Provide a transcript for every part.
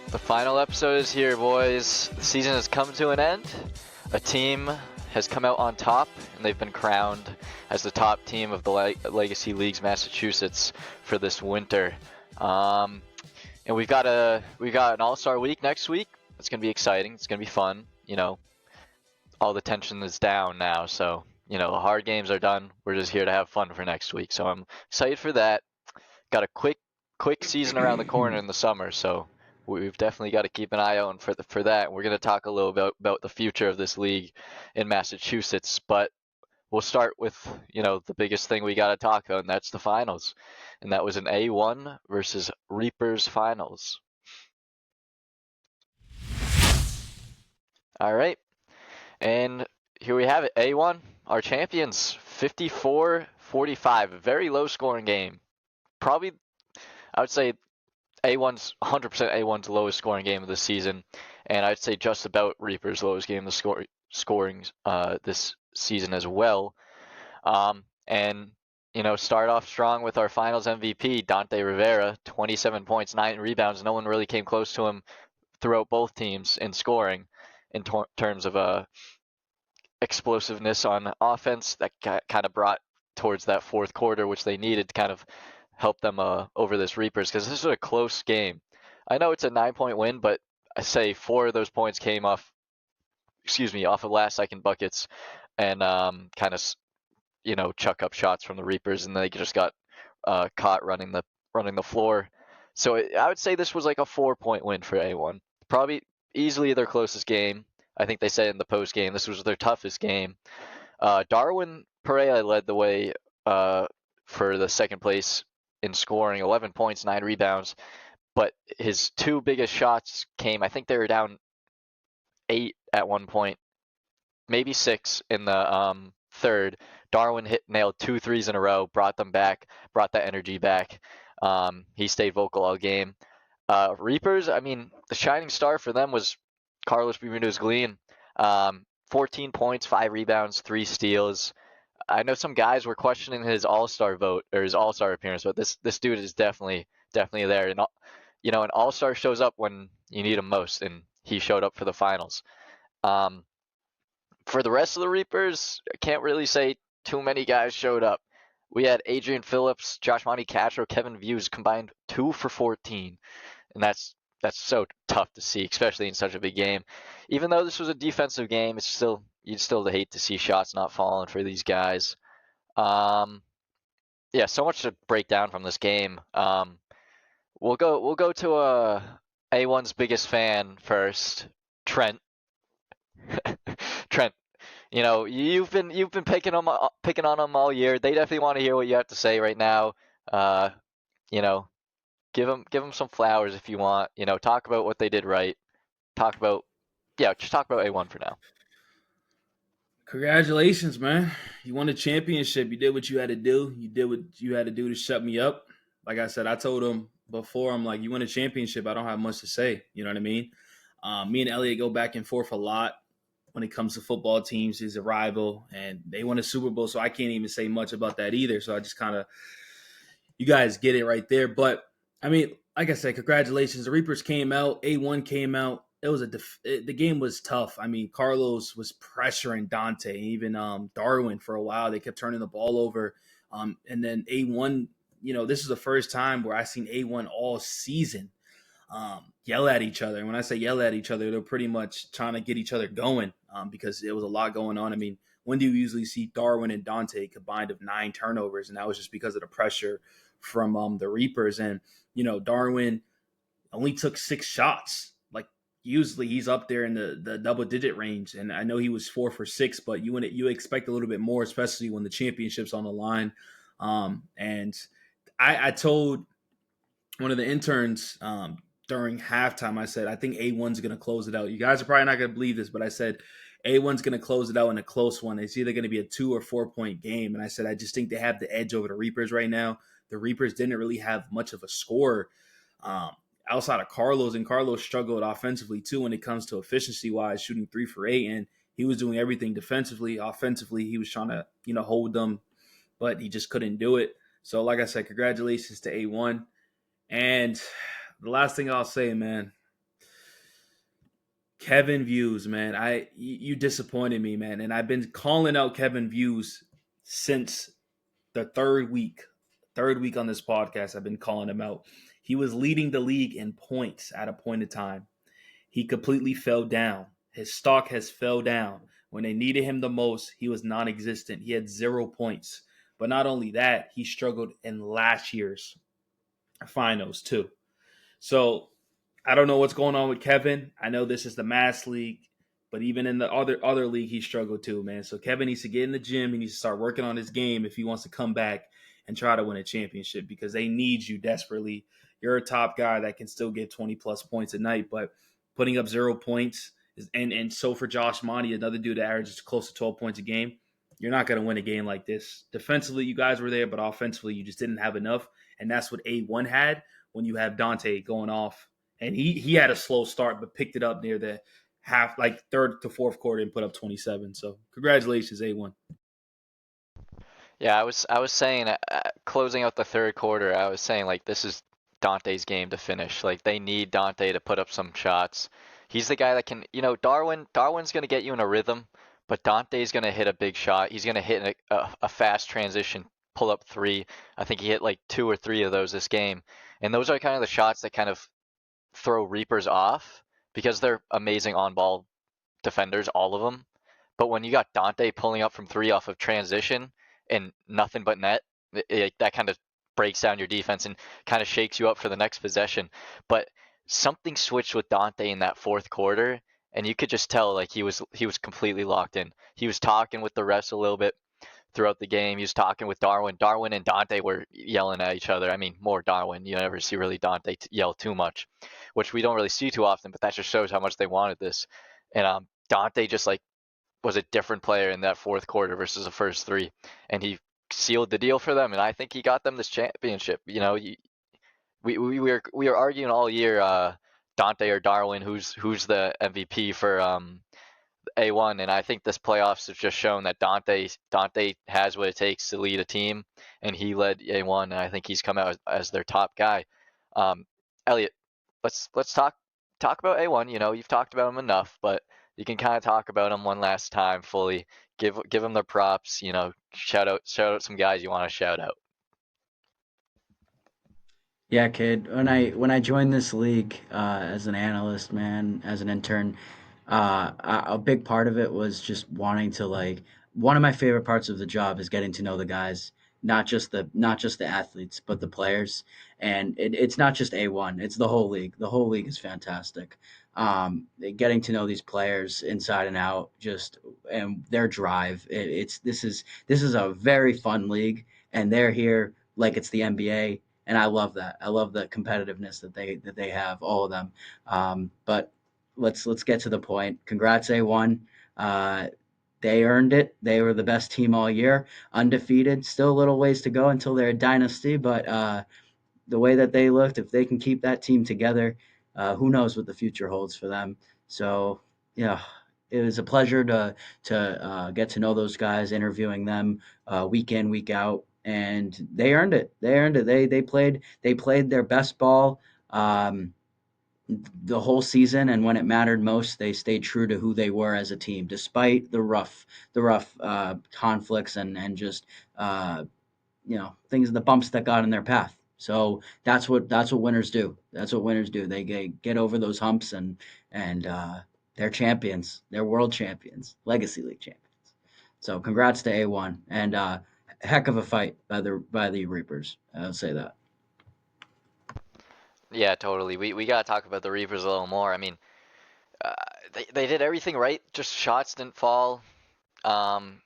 The final episode is here, boys. The season has come to an end. A team has come out on top, and they've been crowned as the top team of the Legacy Leagues Massachusetts for this winter. And we've got an All-Star week next week. It's gonna be exciting. It's gonna be fun. You know, all the tension is down now, so the hard games are done. We're just here to have fun for next week. So I'm excited for that. Got a quick season around the corner in the summer, so we've definitely got to keep an eye out for that. We're going to talk a little about the future of this league in Massachusetts, but we'll start with the biggest thing we got to talk about, and that's the finals. And that was an A1 versus Reapers finals. All right, and here we have it. A1, our champions, 54-45, a very low scoring game. Probably, I would say A1's 100% A1's lowest scoring game of the season, and I'd say just about Reaper's lowest game of scoring this season as well. And start off strong with our finals MVP, Dante Rivera, 27 points, 9 rebounds. No one really came close to him throughout both teams in scoring in terms of explosiveness on offense that kind of brought towards that fourth quarter, which they needed to kind of help them over this Reapers, because this is a close game. I know it's a 9-point win, but I say 4 of those points came off of last second buckets and kind of chuck up shots from the Reapers, and they just got caught running the floor. So I would say this was like a 4-point win for A1. Probably easily their closest game. I think they said in the post game this was their toughest game. Darwin Perea led the way for the second place in scoring, 11 points, 9 rebounds. But his 2 biggest shots came, I think they were down 8 at one point, maybe 6 in the third. Darwin nailed 2 threes in a row, brought them back, brought that energy back. He stayed vocal all game. Reapers, I mean, the shining star for them was Carlos Bermudez-Glean. 14 points, 5 rebounds, 3 steals. I know some guys were questioning his All-Star vote or his All-Star appearance, but this dude is definitely there. And an All-Star shows up when you need him most, and he showed up for the finals. For the rest of the Reapers, I can't really say too many guys showed up. We had Adrian Phillips, Josh Monty Castro, Kevin Views combined 2 for 14, and that's so tough to see, especially in such a big game. Even though this was a defensive game, you'd still hate to see shots not falling for these guys. Yeah, so much to break down from this game. We'll go to A1's biggest fan first, Trent. Trent, you've been picking on them all year. They definitely want to hear what you have to say right now. Give them some flowers if you want. Talk about what they did right. Just talk about A1 for now. Congratulations, man. You won the championship. You did what you had to do. You did what you had to do to shut me up. Like I said, I told him before, I'm like, you win a championship, I don't have much to say. You know what I mean? Me and Elliot go back and forth a lot when it comes to football teams. He's a rival, and they won a Super Bowl, so I can't even say much about that either. So I just kind of, you guys get it right there. But, I mean, like I said, congratulations. The Reapers came out. A1 came out. It was the game was tough. I mean, Carlos was pressuring Dante, even Darwin for a while. They kept turning the ball over, and then A1. This is the first time where I seen A1 all season yell at each other. And when I say yell at each other, they're pretty much trying to get each other going because there was a lot going on. I mean, when do you usually see Darwin and Dante combined of 9 turnovers? And that was just because of the pressure from the Reapers. And Darwin only took 6 shots. Like, usually he's up there in the double digit range, and I know he was 4 for 6, but you expect a little bit more, especially when the championship's on the line. And I told one of the interns during halftime, I said, I think A1's going to close it out. You guys are probably not going to believe this, but I said A1's going to close it out in a close one. It's either going to be a 2 or 4 point game. And I said, I just think they have the edge over the Reapers right now. The Reapers didn't really have much of a score outside of Carlos, and Carlos struggled offensively too when it comes to efficiency wise, shooting 3 for 8, and he was doing everything defensively. Offensively, he was trying to hold them, but he just couldn't do it. So like I said, congratulations to A1. And the last thing I'll say, man, Kevin Views, man, you disappointed me, man, and I've been calling out Kevin Views since the third week on this podcast. I've been calling him out. He was leading the league in points at a point in time. He completely fell down. His stock has fell down. When they needed him the most, he was non-existent. He had 0 points. But not only that, he struggled in last year's finals too. So I don't know what's going on with Kevin. I know this is the mass league, but even in the other league, he struggled too, man. So Kevin needs to get in the gym. He needs to start working on his game if he wants to come back and try to win a championship because they need you desperately. You're a top guy that can still get 20 plus points a night, but putting up 0 points and so for Josh Monty, another dude that averages close to 12 points a game, you're not going to win a game like this. Defensively, you guys were there, but offensively, you just didn't have enough, and that's what A1 had when you have Dante going off. And he had a slow start, but picked it up near the half, like third to fourth quarter, and put up 27. So congratulations, A1. Yeah, I was saying closing out the third quarter, I was saying like this is Dante's game to finish. Like they need Dante to put up some shots. He's the guy that can, Darwin's going to get you in a rhythm, but Dante's going to hit a big shot. He's going to hit a fast transition pull up three. I think he hit like two or three of those this game. And those are kind of the shots that kind of throw Reapers off because they're amazing on ball defenders, all of them. But when you got Dante pulling up from three off of transition and nothing but net, that kind of breaks down your defense and kind of shakes you up for the next possession. But something switched with Dante in that fourth quarter, and you could just tell like he was completely locked in. He was talking with the refs a little bit throughout the game. He was talking with Darwin. Darwin and Dante were yelling at each other. I mean, more Darwin. You never see really Dante yell too much, which we don't really see too often. But that just shows how much they wanted this. And Dante just like was a different player in that fourth quarter versus the first three, and he sealed the deal for them. And I think he got them this championship. We were arguing all year, Dante or Darwin, who's the MVP for A1, and I think this playoffs have just shown that Dante has what it takes to lead a team, and he led A1, and I think he's come out as their top guy. Um, Elliot, let's talk about A1. You've talked about him enough, but you can kind of talk about him one last time fully. Give him the props. Shout out some guys you want to shout out. Yeah, kid. When I joined this league as an analyst, man, as an intern, a big part of it was just wanting to like. One of my favorite parts of the job is getting to know the guys, not just the athletes, but the players. And it's not just A1; it's the whole league. The whole league is fantastic. Getting to know these players inside and out, just and their drive. This is a very fun league, and they're here like it's the NBA, and I love that. I love the competitiveness that they have, all of them. But let's get to the point. Congrats, A1. Uh, they earned it. They were the best team all year, undefeated. Still a little ways to go until they're a dynasty, but the way that they looked, if they can keep that team together, who knows what the future holds for them. So yeah, it was a pleasure to get to know those guys, interviewing them week in, week out, and they earned it. They earned it. They played their best ball. The whole season, and when it mattered most, they stayed true to who they were as a team, despite the rough conflicts and just uh, things, the bumps that got in their path. So that's what winners do. That's what winners do. They get over those humps, and they're champions. They're world champions, legacy league champions. So congrats to A1, and heck of a fight by the Reapers. I'll say that. Yeah, totally. We gotta talk about the Reapers a little more. I mean, uh, they did everything right. Just shots didn't fall. Um,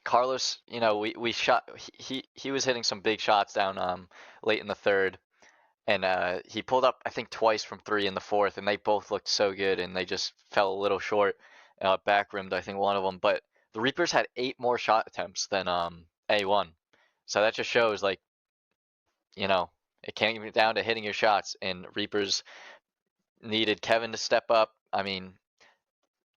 Carlos, we shot. He was hitting some big shots down late in the third, and he pulled up I think twice from three in the fourth, and they both looked so good, and they just fell a little short. Back rimmed I think one of them, but the Reapers had eight more shot attempts than A1, so that just shows like you know it can't even down to hitting your shots, and Reapers needed Kevin to step up. I mean,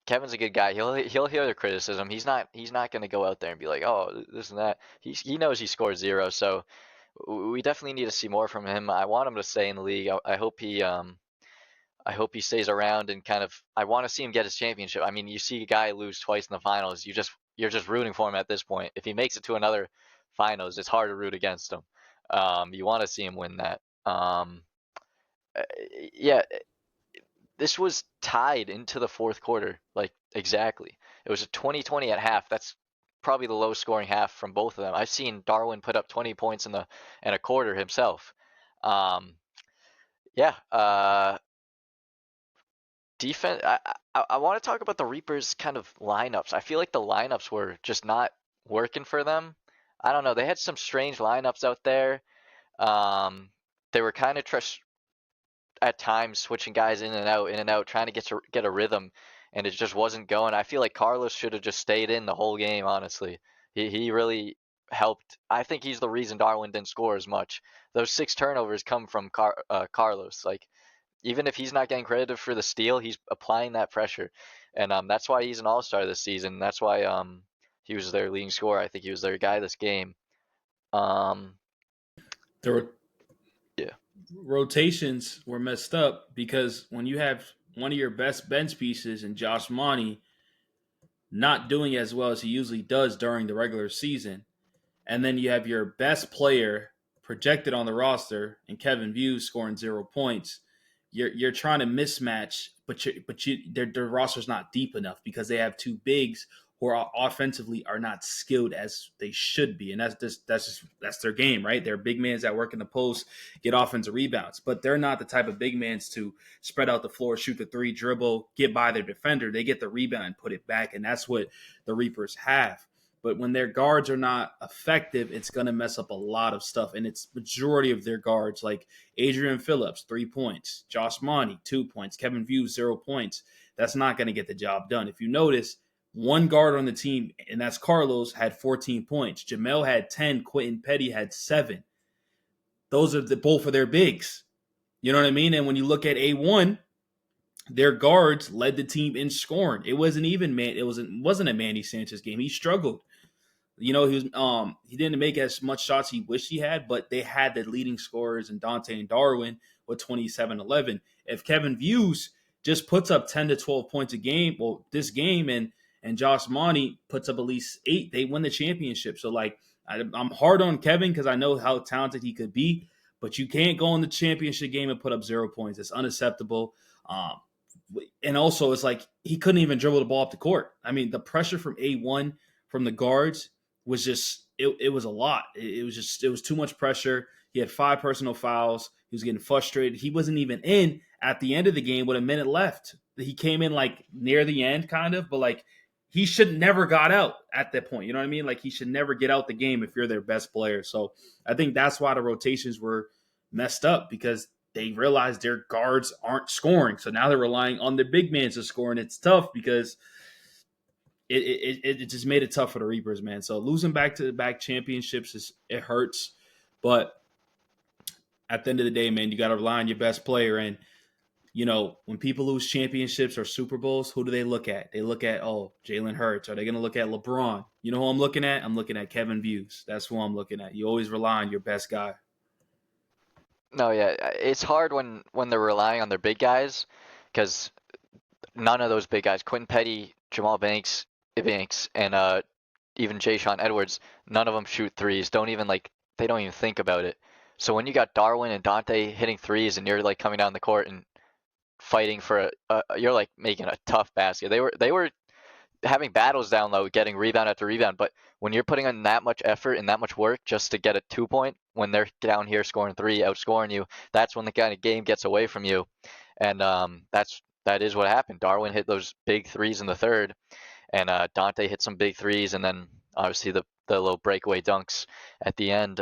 Kevin's a good guy. He'll hear the criticism. He's not going to go out there and be like, oh, this and that. He knows he scored zero, so we definitely need to see more from him. I want him to stay in the league. I hope he stays around and kind of. I want to see him get his championship. I mean, you see a guy lose twice in the finals. You're just rooting for him at this point. If he makes it to another finals, it's hard to root against him. You want to see him win that. Uh, yeah, this was tied into the fourth quarter, like exactly. It was a 20-20 at half. That's probably the lowest scoring half from both of them. I've seen Darwin put up 20 points in a quarter himself. Um, yeah, defense. I want to talk about the Reapers' kind of lineups. I feel like the lineups were just not working for them. I don't know. They had some strange lineups out there. Um, they were kind of at times switching guys in and out, trying to get a rhythm, and it just wasn't going. I feel like Carlos should have just stayed in the whole game. Honestly, he really helped. I think he's the reason Darwin didn't score as much. Those 6 turnovers come from Carlos. Like even if he's not getting credited for the steal, he's applying that pressure, and that's why he's an all-star this season. That's why he was their leading scorer. I think he was their guy this game. Um, The yeah. rotations were messed up because when you have one of your best bench pieces and Josh Monty not doing as well as he usually does during the regular season, and then you have your best player projected on the roster and Kevin Views scoring 0 points. You're trying to mismatch, but their roster's not deep enough because they have two bigs who are offensively are not skilled as they should be, and that's their game, right? They're big mans that work in the post, get offensive rebounds, but they're not the type of big mans to spread out the floor, shoot the three, dribble, get by their defender. They get the rebound and put it back, and that's what the Reapers have. But when their guards are not effective, it's going to mess up a lot of stuff. And it's majority of their guards, like Adrian Phillips, 3 points, Josh Monty, 2 points, Kevin Views, 0 points. That's not going to get the job done. If you notice, one guard on the team, and that's Carlos, had 14 points. Jamel had 10. Quentin Petty had 7. Those are both of their bigs. You know what I mean? And when you look at A1, their guards led the team in scoring. It wasn't even man. It wasn't a Manny Sanchez game. He struggled. He didn't make as much shots he wished he had, but they had the leading scorers in Dante and Darwin with 27-11. If Kevin Views just puts up 10 to 12 points a game, well, this game and Josh Monty puts up at least 8, they win the championship. So like I'm hard on Kevin because I know how talented he could be, but you can't go in the championship game and put up 0 points. It's unacceptable. Um, and also, it's like he couldn't even dribble the ball up the court. I mean, the pressure from A1 from the guards was just it was a lot. It was too much pressure. He had 5 personal fouls. He was getting frustrated. He wasn't even in at the end of the game with a minute left. He came in like near the end, kind of, but like he should never got out at that point. You know what I mean? Like he should never get out the game if you're their best player. So I think that's why the rotations were messed up because they realized their guards aren't scoring. So now they're relying on their big men to score, and it's tough because it just made it tough for the Reapers, man. So losing back to back championships it hurts, but at the end of the day, man, you got to rely on your best player. And when people lose championships or Super Bowls, who do they look at? They look at Jalen Hurts. Are they going to look at LeBron? You know who I'm looking at? I'm looking at Kevin Views. That's who I'm looking at. You always rely on your best guy. No, yeah, it's hard when they're relying on their big guys, because none of those big guys, Quentin Petty, Jamal Banks, and even Jay Sean Edwards, none of them shoot threes. They don't even think about it. So when you got Darwin and Dante hitting threes, and you're like coming down the court and fighting for you're like making a tough basket. They were having battles down low, getting rebound after rebound. But when you're putting in that much effort and that much work just to get a 2 point, when they're down here scoring three, outscoring you, that's when the kind of game gets away from you. And that is what happened. Darwin hit those big threes in the third, and Dante hit some big threes, and then obviously the little breakaway dunks at the end.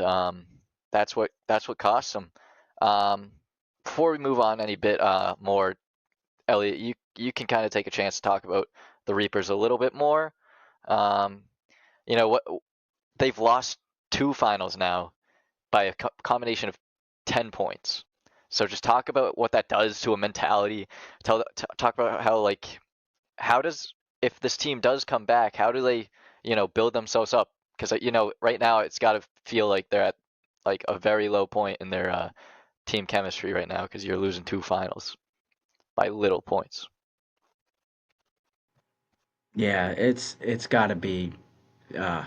That's what cost them. Um, Before we move on any bit more, Elliot, you can kind of take a chance to talk about the Reapers a little bit more. Um, what they've lost 2 finals now by a combination of 10 points. So just talk about what that does to a mentality. Talk about how how does if this team does come back, how do they build themselves up? Because right now it's got to feel like they're at like a very low point in their team chemistry right now because you're losing 2 finals by little points. Yeah, it's got to be uh,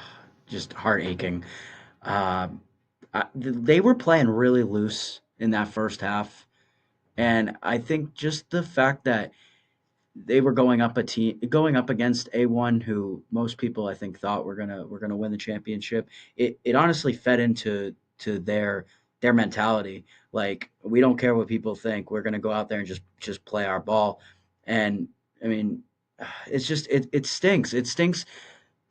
just heart aching. Uh, they were playing really loose in that first half, and I think just the fact that they were going up against A1, who most people I think thought we're gonna win the championship. It honestly fed into their mentality. Like, we don't care what people think. We're gonna go out there and just play our ball. And I mean, it's just it stinks. It stinks.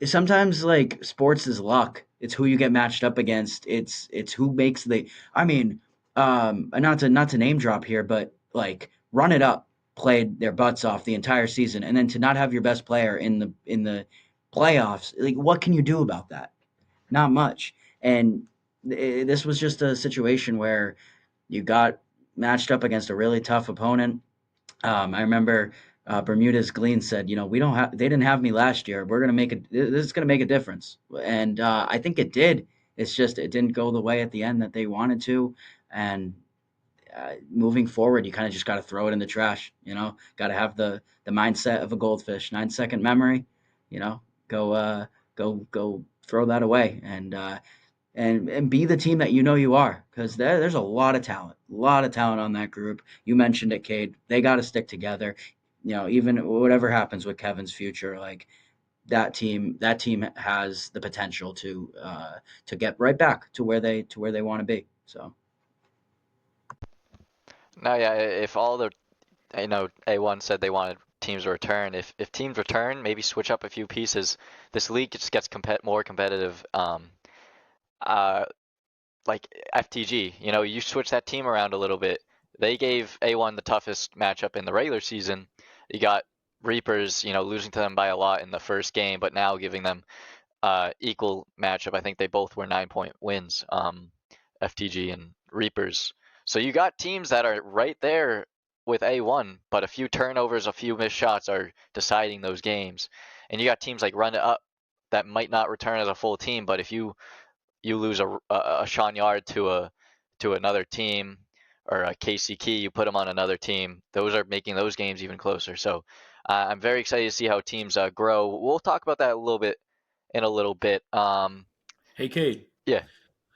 Sometimes, like, sports is luck. It's who you get matched up against. It's who makes the. I mean, not to name drop here, but like, Run It Up played their butts off the entire season, and then to not have your best player in the playoffs, like, what can you do about that? Not much. And this was just a situation where you got matched up against a really tough opponent. I remember Bermuda's Glean said, we don't have, they didn't have me last year. We're gonna make it. This is gonna make a difference, and I think it did. It's just it didn't go the way at the end that they wanted to, and moving forward, you kind of just got to throw it in the trash. Got to have the mindset of a goldfish, 9 second memory. You know, go go throw that away, and be the team that you are, because there's a lot of talent on that group. You mentioned it, Cade. They got to stick together. Even whatever happens with Kevin's future, like, that team has the potential to get right back to where they want to be. So No, yeah, if all the A1 said they wanted teams to return. If teams return, maybe switch up a few pieces. This league just gets more competitive. Uh, like FTG, you switch that team around a little bit. They gave A1 the toughest matchup in the regular season. You got Reapers, losing to them by a lot in the first game, but now giving them equal matchup. I think they both were 9-point wins, FTG and Reapers. So you got teams that are right there with A1, but a few turnovers, a few missed shots are deciding those games. And you got teams like Run It Up that might not return as a full team, but if you lose a Sean Yard to another team, or a Casey Key, you put them on another team. Those are making those games even closer. So I'm very excited to see how teams grow. We'll talk about that a little bit in a little bit. Hey, Cade. Yeah,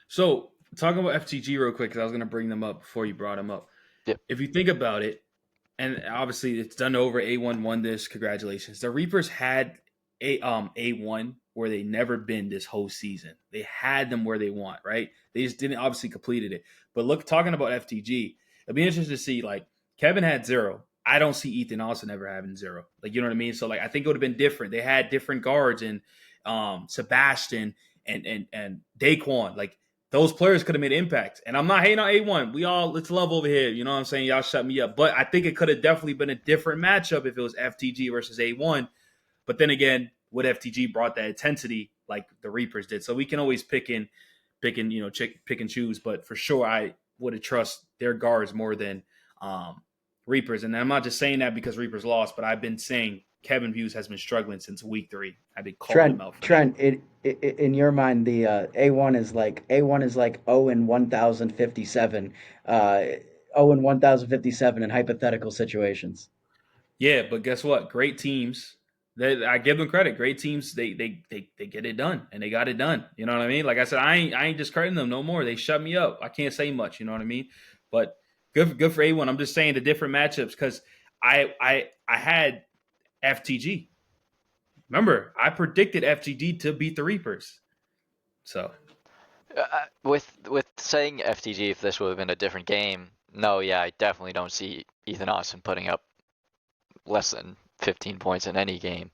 So, talking about FTG real quick, because I was going to bring them up before you brought them up. yeah. If you think about it, and obviously it's done over. A1 won this. Congratulations. The Reapers had A1 where they never been this whole season. They had them where they want, right? They just didn't obviously completed it. But look, talking about FTG, it'll be interesting to see, like, Kevin had 0. I don't see Ethan Austin ever having 0. Like, you know what I mean? So, like, I think it would have been different. They had different guards, and Sebastian and Daquan. Like, those players could have made impact. And I'm not hating on A1. Let's love over here. You know what I'm saying? Y'all shut me up. But I think it could have definitely been a different matchup if it was FTG versus A1. But then again, would FTG brought that intensity like the Reapers did? So we can always pick and choose. But for sure, I would have trust their guards more than Reapers. And I'm not just saying that because Reapers lost, but I've been saying Kevin Hughes has been struggling since week 3. I've been calling him Trent, out for that. Trent, in your mind, the A1 is like 0 and 1057, 0 and 1057 in hypothetical situations. Yeah, but guess what? Great teams. I give them credit. Great teams, they get it done, and they got it done. You know what I mean? Like I said, I ain't discrediting them no more. They shut me up. I can't say much. You know what I mean? But good for A1. I'm just saying the different matchups because I had FTG. Remember, I predicted FTG to beat the Reapers. So With saying FTG, if this would have been a different game, no, yeah, I definitely don't see Ethan Austin putting up less than 15 points in any game.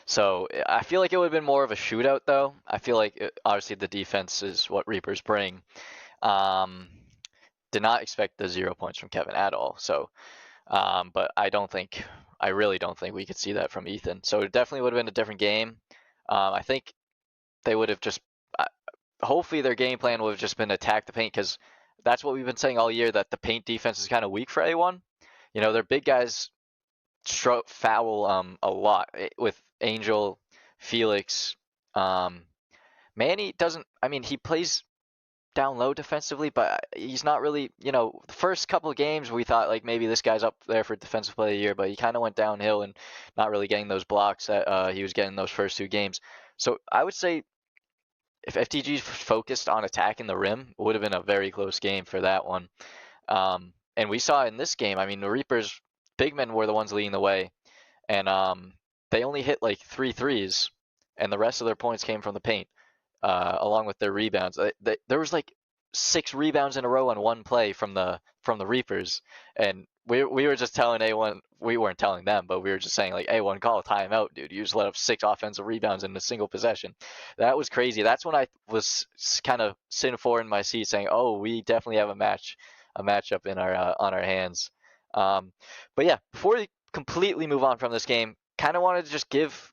So I feel like it would have been more of a shootout, though. I feel like obviously the defense is what Reapers bring. Um, did not expect the 0 points from Kevin at all. So, but I really don't think we could see that from Ethan. So it definitely would have been a different game. I think they would have just, hopefully their game plan would have just been attack the paint, because that's what we've been saying all year, that the paint defense is kind of weak for A1. Their big guys foul a lot with Angel, Felix. Manny doesn't. I mean, he plays down low defensively, but he's not really, the first couple of games we thought like maybe this guy's up there for defensive player of the year, but he kind of went downhill and not really getting those blocks that he was getting those first 2 games. So I would say if FTG focused on attacking the rim, it would have been a very close game for that one. And we saw in this game, I mean, the Reapers, big men were the ones leading the way, and they only hit like 3 threes, and the rest of their points came from the paint, along with their rebounds. There was like 6 rebounds in a row on one play from the Reapers, and we were just telling A1, we weren't telling them, but we were just saying like, A1, call a timeout, dude. You just let up 6 offensive rebounds in a single possession. That was crazy. That's when I was kind of sitting forward in my seat saying, oh, we definitely have a matchup in our on our hands. But yeah, before we completely move on from this game, kind of wanted to just give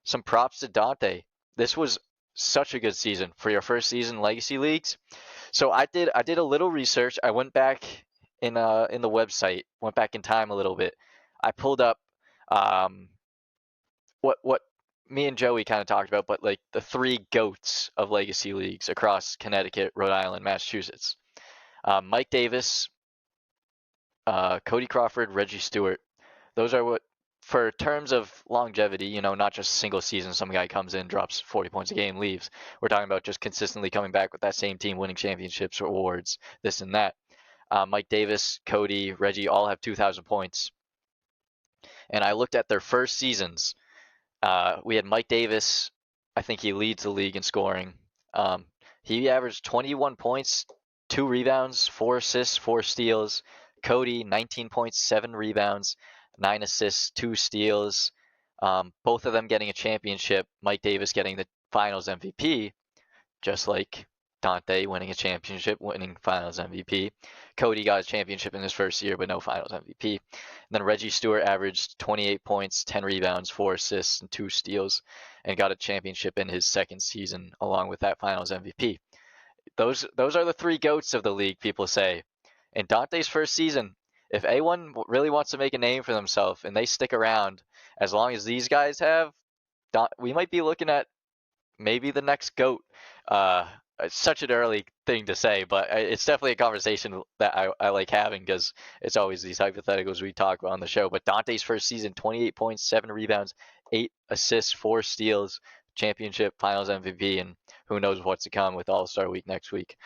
some props to Dante. This was such a good season for your first season in Legacy Leagues. So I did a little research. I went back in the website, went back in time a little bit. I pulled up um, what me and Joey kind of talked about, but like the 3 goats of Legacy Leagues across Connecticut, Rhode Island, Massachusetts. Mike Davis, Cody Crawford, Reggie Stewart. Those are what, for terms of longevity, not just a single season, some guy comes in, drops 40 points a game, leaves. We're talking about just consistently coming back with that same team, winning championships, awards, this and that. Mike Davis, Cody, Reggie all have 2,000 points. And I looked at their first seasons. We had Mike Davis. I think he leads the league in scoring. He averaged 21 points, 2 rebounds, 4 assists, 4 steals. Cody, 19 points, 7 rebounds, 9 assists, 2 steals. Both of them getting a championship. Mike Davis getting the Finals MVP, just like Dante winning a championship, winning Finals MVP. Cody got his championship in his first year, but no Finals MVP. And then Reggie Stewart averaged 28 points, 10 rebounds, 4 assists, and 2 steals, and got a championship in his second season, along with that Finals MVP. Those are the 3 goats of the league, people say. In Dante's first season, if A1 really wants to make a name for themselves and they stick around as long as these guys have, we might be looking at maybe the next GOAT. It's such an early thing to say, but it's definitely a conversation that I like having because it's always these hypotheticals we talk about on the show. But Dante's first season, 28 points, 7 rebounds, 8 assists, 4 steals, championship, Finals MVP, and who knows what's to come with All-Star Week next week.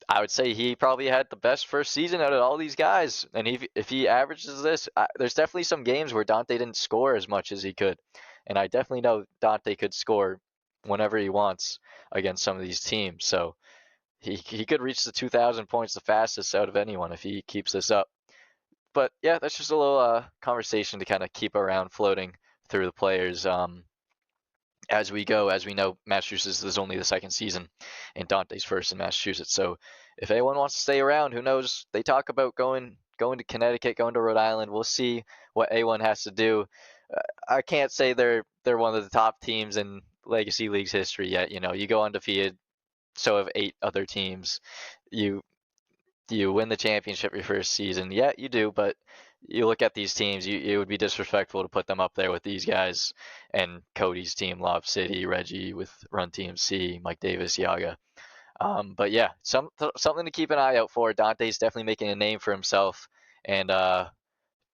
I would say he probably had the best first season out of all these guys. And if he averages this, there's definitely some games where Dante didn't score as much as he could. And I definitely know Dante could score whenever he wants against some of these teams. So he could reach the 2,000 points the fastest out of anyone if he keeps this up. But yeah, that's just a little conversation to kind of keep around floating through the players. As we go, as we know, Massachusetts is only the second season, and Dante's first in Massachusetts. So if anyone wants to stay around, who knows? They talk about going to Connecticut, going to Rhode Island. We'll see what A1 has to do. I can't say they're one of the top teams in Legacy League's history yet. You go undefeated, so have 8 other teams. You win the championship your first season. Yeah, you do, but you look at these teams, it would be disrespectful to put them up there with these guys and Cody's team, Lob City, Reggie with Run TMC, Mike Davis, Yaga. But yeah, something to keep an eye out for. Dante's definitely making a name for himself, and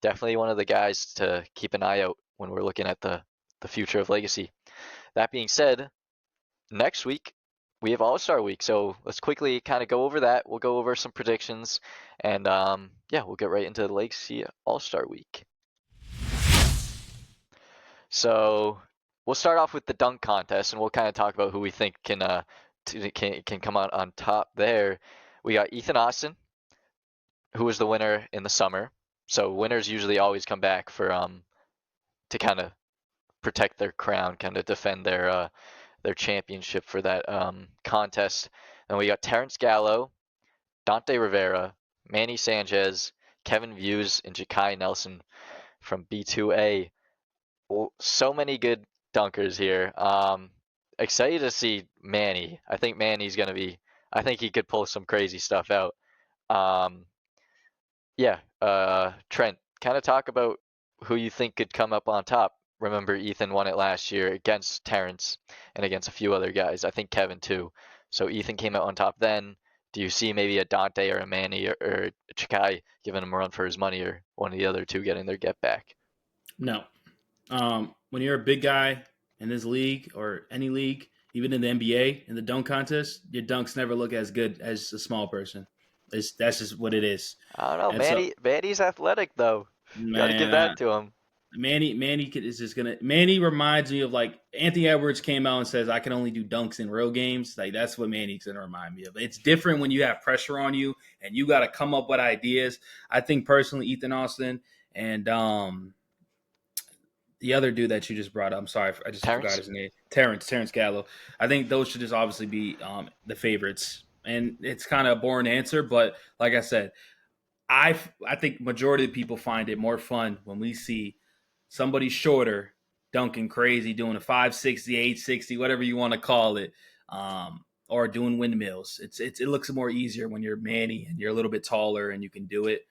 definitely one of the guys to keep an eye out when we're looking at the future of Legacy. That being said, next week we have All-Star Week, so let's quickly kind of go over that. We'll go over some predictions, and yeah, we'll get right into the Legacy All-Star Week. So we'll start off with the dunk contest, and we'll kind of talk about who we think can come out on top there. We got Ethan Austin, who was the winner in the summer. So winners usually always come back for to kind of protect their crown, kind of defend their championship for that contest. And we got Terrence Gallo, Dante Rivera, Manny Sanchez, Kevin Views, and Jakai Nelson from B2A. So many good dunkers here. Excited to see Manny. I think Manny's gonna be. I think he could pull some crazy stuff out. Yeah. Trent, kind of talk about who you think could come up on top. Remember, Ethan won it last year against Terrence and against a few other guys. I think Kevin too. So Ethan came out on top then. Do you see maybe a Dante or a Manny or a Chakai giving him a run for his money, or one of the other two getting their get back? No. When you're a big guy in this league or any league, even in the NBA, in the dunk contest, your dunks never look as good as a small person. That's just what it is. I don't know. And so, Manny's athletic though. Got to give man, that to him. Is just gonna. Manny reminds me of like Anthony Edwards came out and says, "I can only do dunks in real games." Like that's what Manny's gonna remind me of. It's different when you have pressure on you and you got to come up with ideas. I think personally, Ethan Austin and the other dude that you just brought up, I'm sorry, I just forgot Terrence? his name. Terrence Gallo. I think those should just obviously be the favorites. And it's kind of a boring answer, but like I said, I think majority of the people find it more fun when we see somebody shorter dunking crazy, doing a 560, 860, whatever you want to call it, or doing windmills. It looks more easier when you're Manny and you're a little bit taller and you can do it.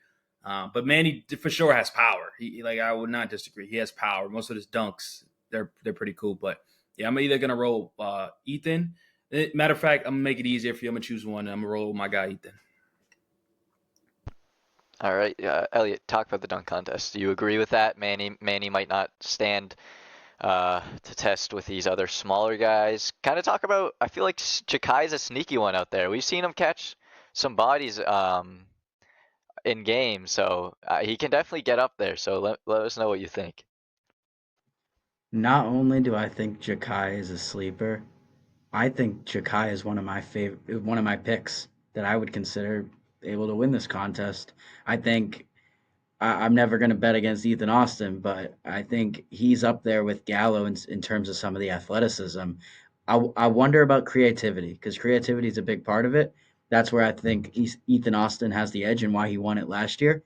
But Manny for sure has power. Like I would not disagree. He has power. Most of his dunks they're pretty cool. But yeah, I'm either gonna roll Ethan. Matter of fact, I'm gonna make it easier for you. I'm gonna choose one. And I'm gonna roll with my guy Ethan. All right, Elliot, talk about the dunk contest. Do you agree with that? Manny might not stand to test with these other smaller guys. Kind of talk about. I feel like Chakai's a sneaky one out there. We've seen him catch some bodies in games, so he can definitely get up there. So let us know what you think. Not only do I think Jakai is a sleeper, I think Jakai is one of my picks that I would consider able to win this contest. I think I'm never going to bet against Ethan Austin, but I think he's up there with Gallo in terms of some of the athleticism. I wonder about creativity because creativity is a big part of it. That's where I think Ethan Austin has the edge and why he won it last year.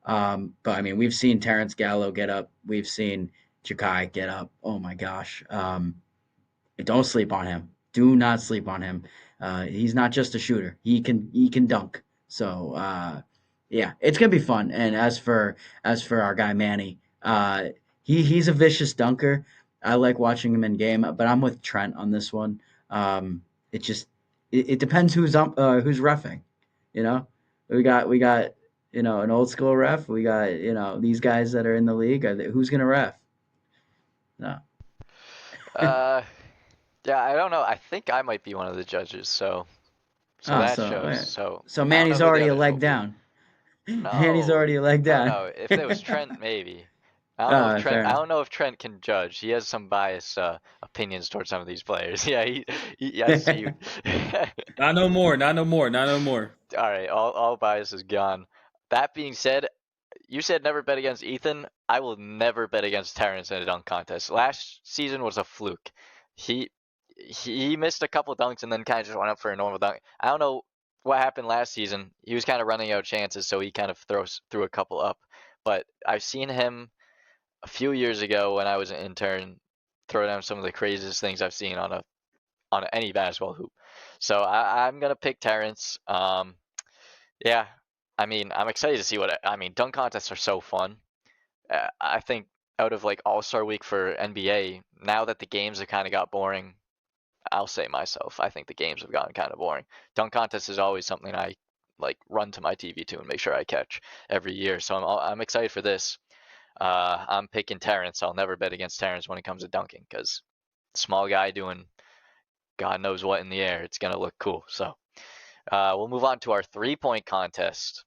But I mean, we've seen Terrence Gallo get up. We've seen Jakai get up. Oh my gosh. Don't sleep on him. Do not sleep on him. He's not just a shooter. He can dunk. So yeah, it's gonna be fun. And as for our guy Manny, he's a vicious dunker. I like watching him in game, but I'm with Trent on this one. It just it depends who's roughing. You know, we got an old school ref. We got these guys that are in the league. Who's gonna ref? No. Uh, yeah, I don't know. I think I might be one of the judges, so Oh, that so shows. yeah. So So I don't know Manny's who the already a others leg will be. down. Manny's No, already a leg no, down. no. If it was Trent, maybe. I don't know if Trent. Fair I enough. don't know if Trent can judge. He has some biased opinions towards some of these players. Yeah, he I see you. Not no more. Not no more. Not no more. All right, all bias is gone. That being said, you said never bet against Ethan. I will never bet against Terrence in a dunk contest. Last season was a fluke. He he missed a couple dunks and then kind of just went up for a normal dunk. I don't know what happened last season. He was kind of running out of chances, so he kind of threw a couple up. But I've seen him a few years ago when I was an intern throw down some of the craziest things I've seen on any basketball hoop. So I'm gonna pick Terrence. Yeah, I mean, I'm excited to see I mean, dunk contests are so fun. I think out of like All-Star Week for NBA, now that the games have kind of got boring, I'll say myself, I think the games have gotten kind of boring. Dunk contest is always something I like run to my TV to and make sure I catch every year. So I'm excited for this. I'm picking Terrence. I'll never bet against Terrence when it comes to dunking because small guy doing God knows what in the air, it's gonna look cool. So we'll move on to our 3-point contest.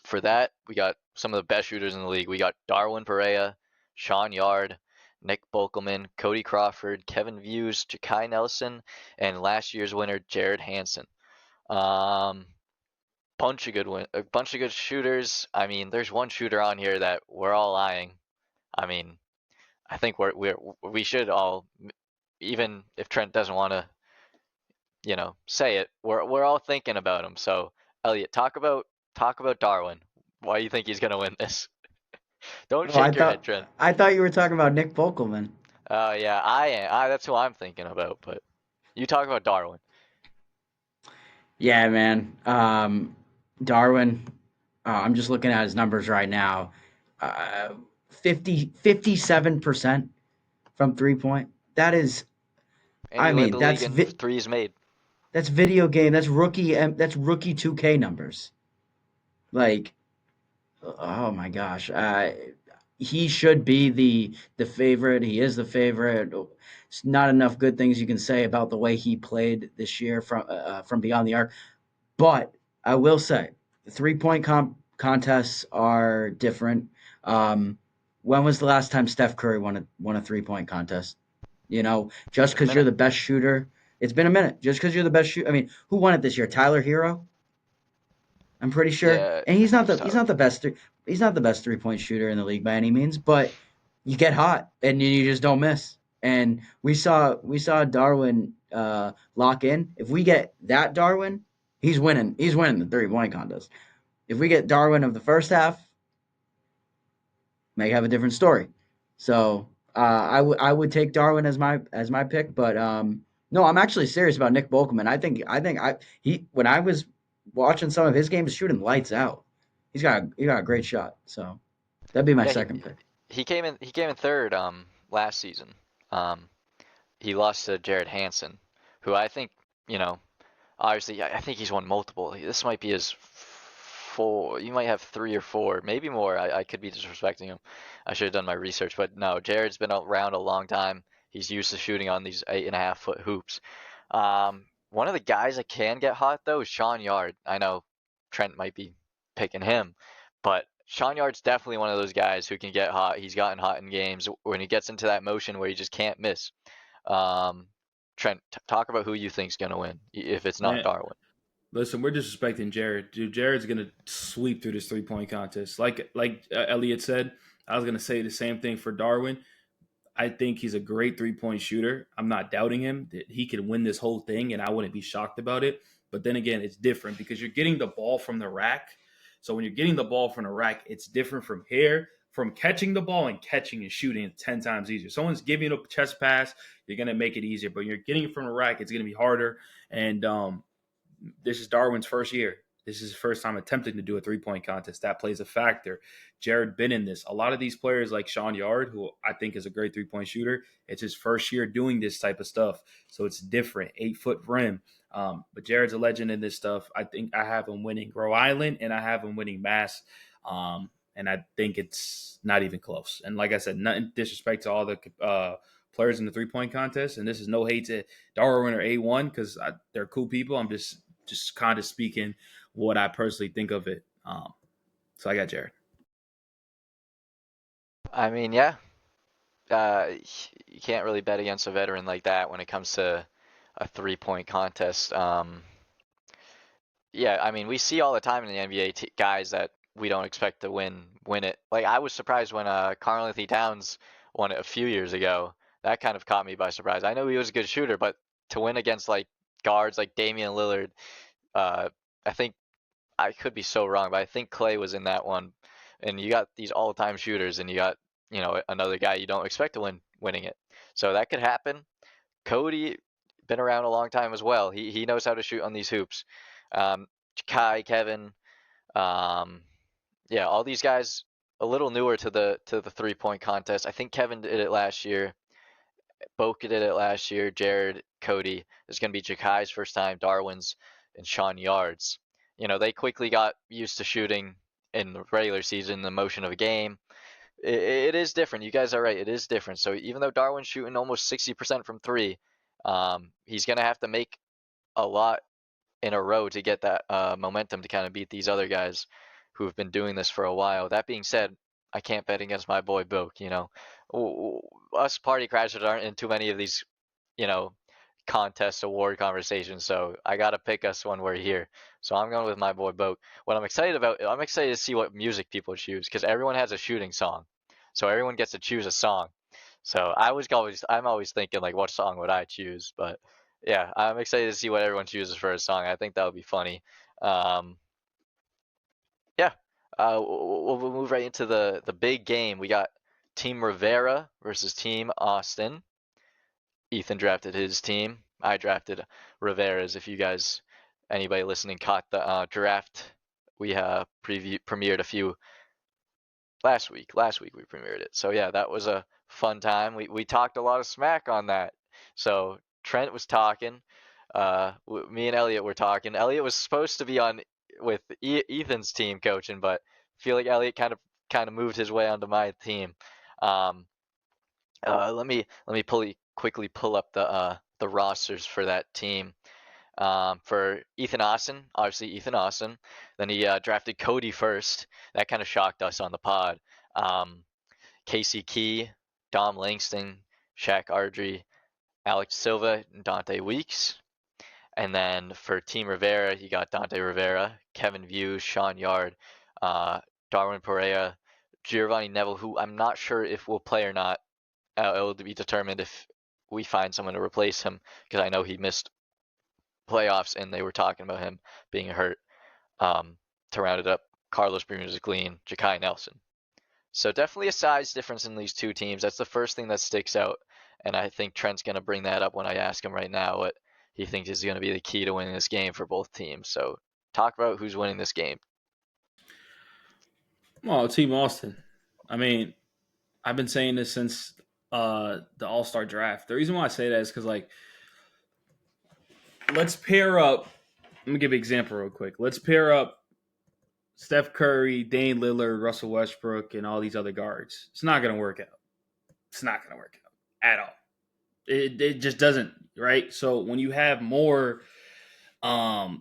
For that, we got some of the best shooters in the league. We got Darwin Perea, Sean Yard, Nick Bokelman, Cody Crawford, Kevin Views, Jakai Nelson, and last year's winner Jared Hansen. Um, a bunch of good shooters. I mean, there's one shooter on here that we're all eyeing. I mean, I think we should all, even if Trent doesn't want to, say it. We're all thinking about him. So, Elliot, talk about Darwin. Why do you think he's gonna win this? Don't Oh, I shake your head, thought Trent. I thought you were talking about Nick Bokelman. Oh yeah, I am. That's who I'm thinking about. But you talk about Darwin. Yeah, man. Darwin. I'm just looking at his numbers right now. 57% from 3 point. That is, And I he led mean, the league in threes made. That's video game. That's rookie. That's rookie 2K numbers. Like, oh my gosh, he should be the favorite. He is the favorite. It's not enough good things you can say about the way he played this year from beyond the arc. But I will say the 3 point contests are different. Um, when was the last time Steph Curry won a 3 point contest? Just Been a because you're minute. the best shooter, it's been a minute. Just because you're the best shooter. I mean, who won it this year? Tyler Hero, I'm pretty sure. Yeah, And I think it was he's Tyler. not the best he's not the best 3 point shooter in the league by any means. But you get hot and you just don't miss. And we saw Darwin lock in. If we get that Darwin, he's winning. He's winning the 3 point contest. If we get Darwin of the first half, may have a different story. So I would take Darwin as my pick, but no, I'm actually serious about Nick Bolkman. I think he when I was watching some of his games, shooting lights out. He got a great shot. So that'd be my Yeah, second pick. he came in third last season. Um, he lost to Jared Hansen, who I think, you know, obviously I think he's won multiple. This might be his four. You might have three or four, maybe more. I could be disrespecting him. I should have done my research, but no, Jared's been around a long time. He's used to shooting on these 8.5 foot hoops. One of the guys that can get hot though is Sean Yard. I know Trent might be picking him, but Sean Yard's definitely one of those guys who can get hot. He's gotten hot in games when he gets into that motion where he just can't miss. Um, Trent, talk about who you think's gonna win if it's not Man, Darwin. listen, we're disrespecting Jared. Dude, Jared's gonna sweep through this 3 point contest. Like Elliot said, I was gonna say the same thing for Darwin. I think he's a great 3 point shooter. I'm not doubting him that he can win this whole thing, and I wouldn't be shocked about it. But then again, it's different because you're getting the ball from the rack. So when you're getting the ball from the rack, it's different from here. From catching the ball and catching and shooting, it's 10 times easier. Someone's giving you a chest pass, you're going to make it easier. But you're getting it from the rack, it's going to be harder. And this is Darwin's first year. This is his first time attempting to do a 3 point contest. That plays a factor. Jared been in this. A lot of these players like Sean Yard, who I think is a great 3 point shooter, it's his first year doing this type of stuff. So it's different. 8 foot rim. But Jared's a legend in this stuff. I think I have him winning Grow Island and I have him winning Mass. And I think it's not even close. And like I said, nothing disrespect to all the players in the 3 point contest. And this is no hate to Darwin or A1 because they're cool people. I'm just kind of speaking what I personally think of it. So I got Jared. I mean, yeah, uh, you can't really bet against a veteran like that when it comes to a 3 point contest. Yeah, I mean, we see all the time in the NBA guys that we don't expect to win it. Like I was surprised when Karl Anthony Towns won it a few years ago. That kind of caught me by surprise. I know he was a good shooter, but to win against like guards like Damian Lillard, uh, I think I could be so wrong, but I think Clay was in that one. And you got these all-time shooters, and you got another guy you don't expect to winning it. So that could happen. Cody been around a long time as well. He knows how to shoot on these hoops. Kai, Kevin, um, yeah, all these guys a little newer to the 3 point contest. I think Kevin did it last year. Boca did it last year. Jared, Cody. It's gonna be Jakai's first time. Darwin's and Sean Yard's. They quickly got used to shooting in the regular season, the motion of a game. It is different. You guys are right. It is different. So even though Darwin's shooting almost 60% from three, he's gonna have to make a lot in a row to get that momentum to kind of beat these other guys who have been doing this for a while. That being said, I can't bet against my boy Boak. Us party crashers aren't in too many of these, you know, contest award conversations. So I gotta pick us when we're here. So I'm going with my boy Boak. What I'm excited to see what music people choose because everyone has a shooting song. So everyone gets to choose a song. So I'm always thinking like, what song would I choose? But yeah, I'm excited to see what everyone chooses for a song. I think that would be funny. Um, yeah, we'll move right into the big game. We got Team Rivera versus Team Austin. Ethan drafted his team. I drafted Rivera's. If you guys, anybody listening, caught the draft, we premiered a few last week. Last week we premiered it. So yeah, that was a fun time. We talked a lot of smack on that. So Trent was talking. Me and Elliot were talking. Elliot was supposed to be on with Ethan's team coaching, but I feel like Elliot kind of moved his way onto my team. Um, let me quickly pull up the rosters for that team. For Ethan Austin, obviously Ethan Austin. Then he drafted Cody first. That kind of shocked us on the pod. Um, Casey Key, Dom Langston, Shaq Ardrey, Alex Silva, and Dante Weeks. And then for Team Rivera, you got Dante Rivera, Kevin View, Sean Yard, uh, Darwin Perea, Giovanni Neville, who I'm not sure if will play or not. It will be determined if we find someone to replace him because I know he missed playoffs and they were talking about him being hurt. To round it up, Carlos Bermudez-Glean, Ja'Kai Nelson. So definitely a size difference in these two teams. That's the first thing that sticks out, and I think Trent's going to bring that up when I ask him right now what he thinks is going to be the key to winning this game for both teams. So talk about who's winning this game. Well, Team Austin. I mean, I've been saying this since the All Star draft. The reason why I say that is because, like, let's pair up. Let me give you an example real quick. Let's pair up Steph Curry, Dame Lillard, Russell Westbrook, and all these other guards. It's not going to work out. It's not going to work out at all. It just doesn't, right? So when you have more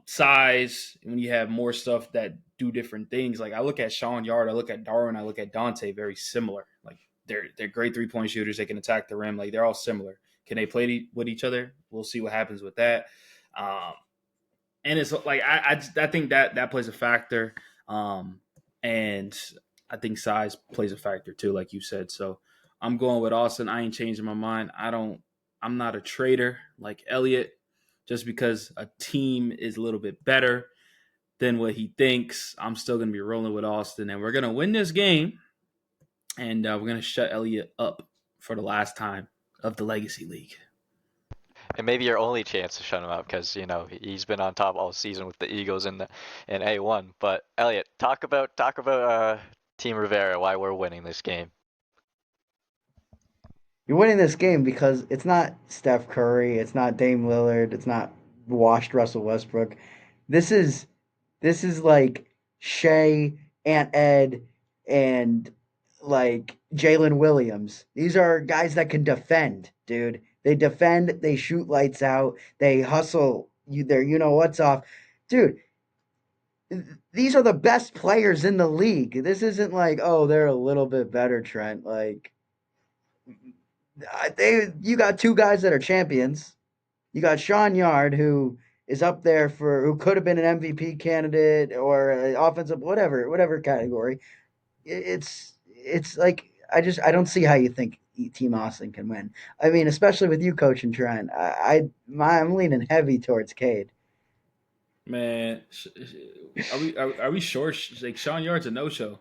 size, when you have more stuff that do different things, like I look at Sean Yard, I look at Darwin, I look at Dante, very similar. Like they're great 3-point shooters. They can attack the rim. Like they're all similar. Can they play with each other? We'll see what happens with that. Um, and it's like I think that plays a factor, and I think size plays a factor too, like you said. So I'm going with Austin. I ain't changing my mind. I'm not a trader like Elliot. Just because a team is a little bit better than what he thinks, I'm still going to be rolling with Austin, and we're going to win this game, and we're going to shut Elliot up for the last time of the Legacy League. And maybe your only chance to shut him up because he's been on top all season with the Eagles in A1. But Elliot, talk about Team Rivera, why we're winning this game. You're winning this game because it's not Steph Curry, it's not Dame Lillard, it's not washed Russell Westbrook. This is this is like Shea, Ant Ed, and like Jalen Williams. These are guys that can defend, dude. They defend, they shoot lights out, they hustle you know what's off. Dude, these are the best players in the league. This isn't like, oh, they're a little bit better, Trent. Like you got two guys that are champions. You got Sean Yard, who is up there who could have been an MVP candidate or offensive, whatever category. It's like I don't see how you think Team Austin can win. I mean, especially with you coaching Trent, I'm leaning heavy towards Cade. Man, are we sure? Like Sean Yard's a no show.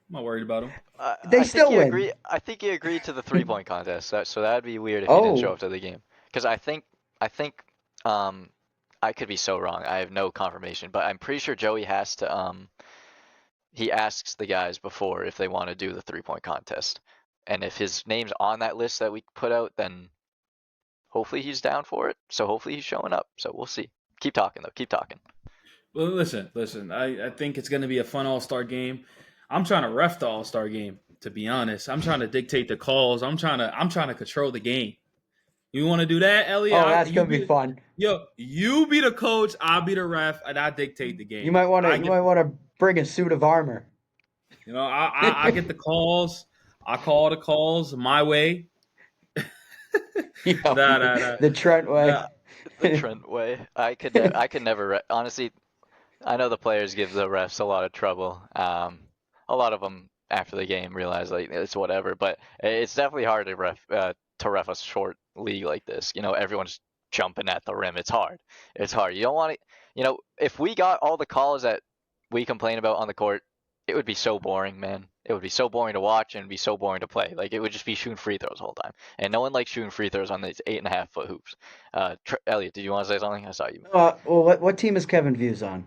I'm not worried about him. They I think still he win. agreed. I think he agreed to the 3-point contest. So that'd be weird if he didn't show Oh, up to the game. Because I think um I could be so wrong. I have no confirmation, but I'm pretty sure Joey has to he asks the guys before if they want to do the 3-point contest. And if his name's on that list that we put out, then hopefully he's down for it. So hopefully he's showing up. So we'll see. Keep talking though. Keep talking. Well, listen. I think it's going to be a fun All Star game. I'm trying to ref the All Star game. To be honest, I'm trying to dictate the calls. I'm trying to control the game. You want to do that, Elliot? oh, that's gonna be fun. You be the coach. I'll be the ref, and I dictate the You game. might want to I you get, might want to bring a suit of armor. I get the calls. I call the calls my way. Yeah, Nah, nah, nah, the Trent way. nah. The Trent way. I could never honestly. I know the players give the refs a lot of trouble. A lot of them after the game realize like it's whatever, but it's definitely hard to ref a short league like this. Everyone's jumping at the rim. It's hard. It's hard. You don't want to. If we got all the calls that we complain about on the court, it would be so boring, man. It would be so boring to watch and it'd be so boring to play. Like it would just be shooting free throws the whole time, and no one likes shooting free throws on these 8.5 foot hoops. Elliot, did you want to say something? I saw you. Well, what team is Kevin Views on?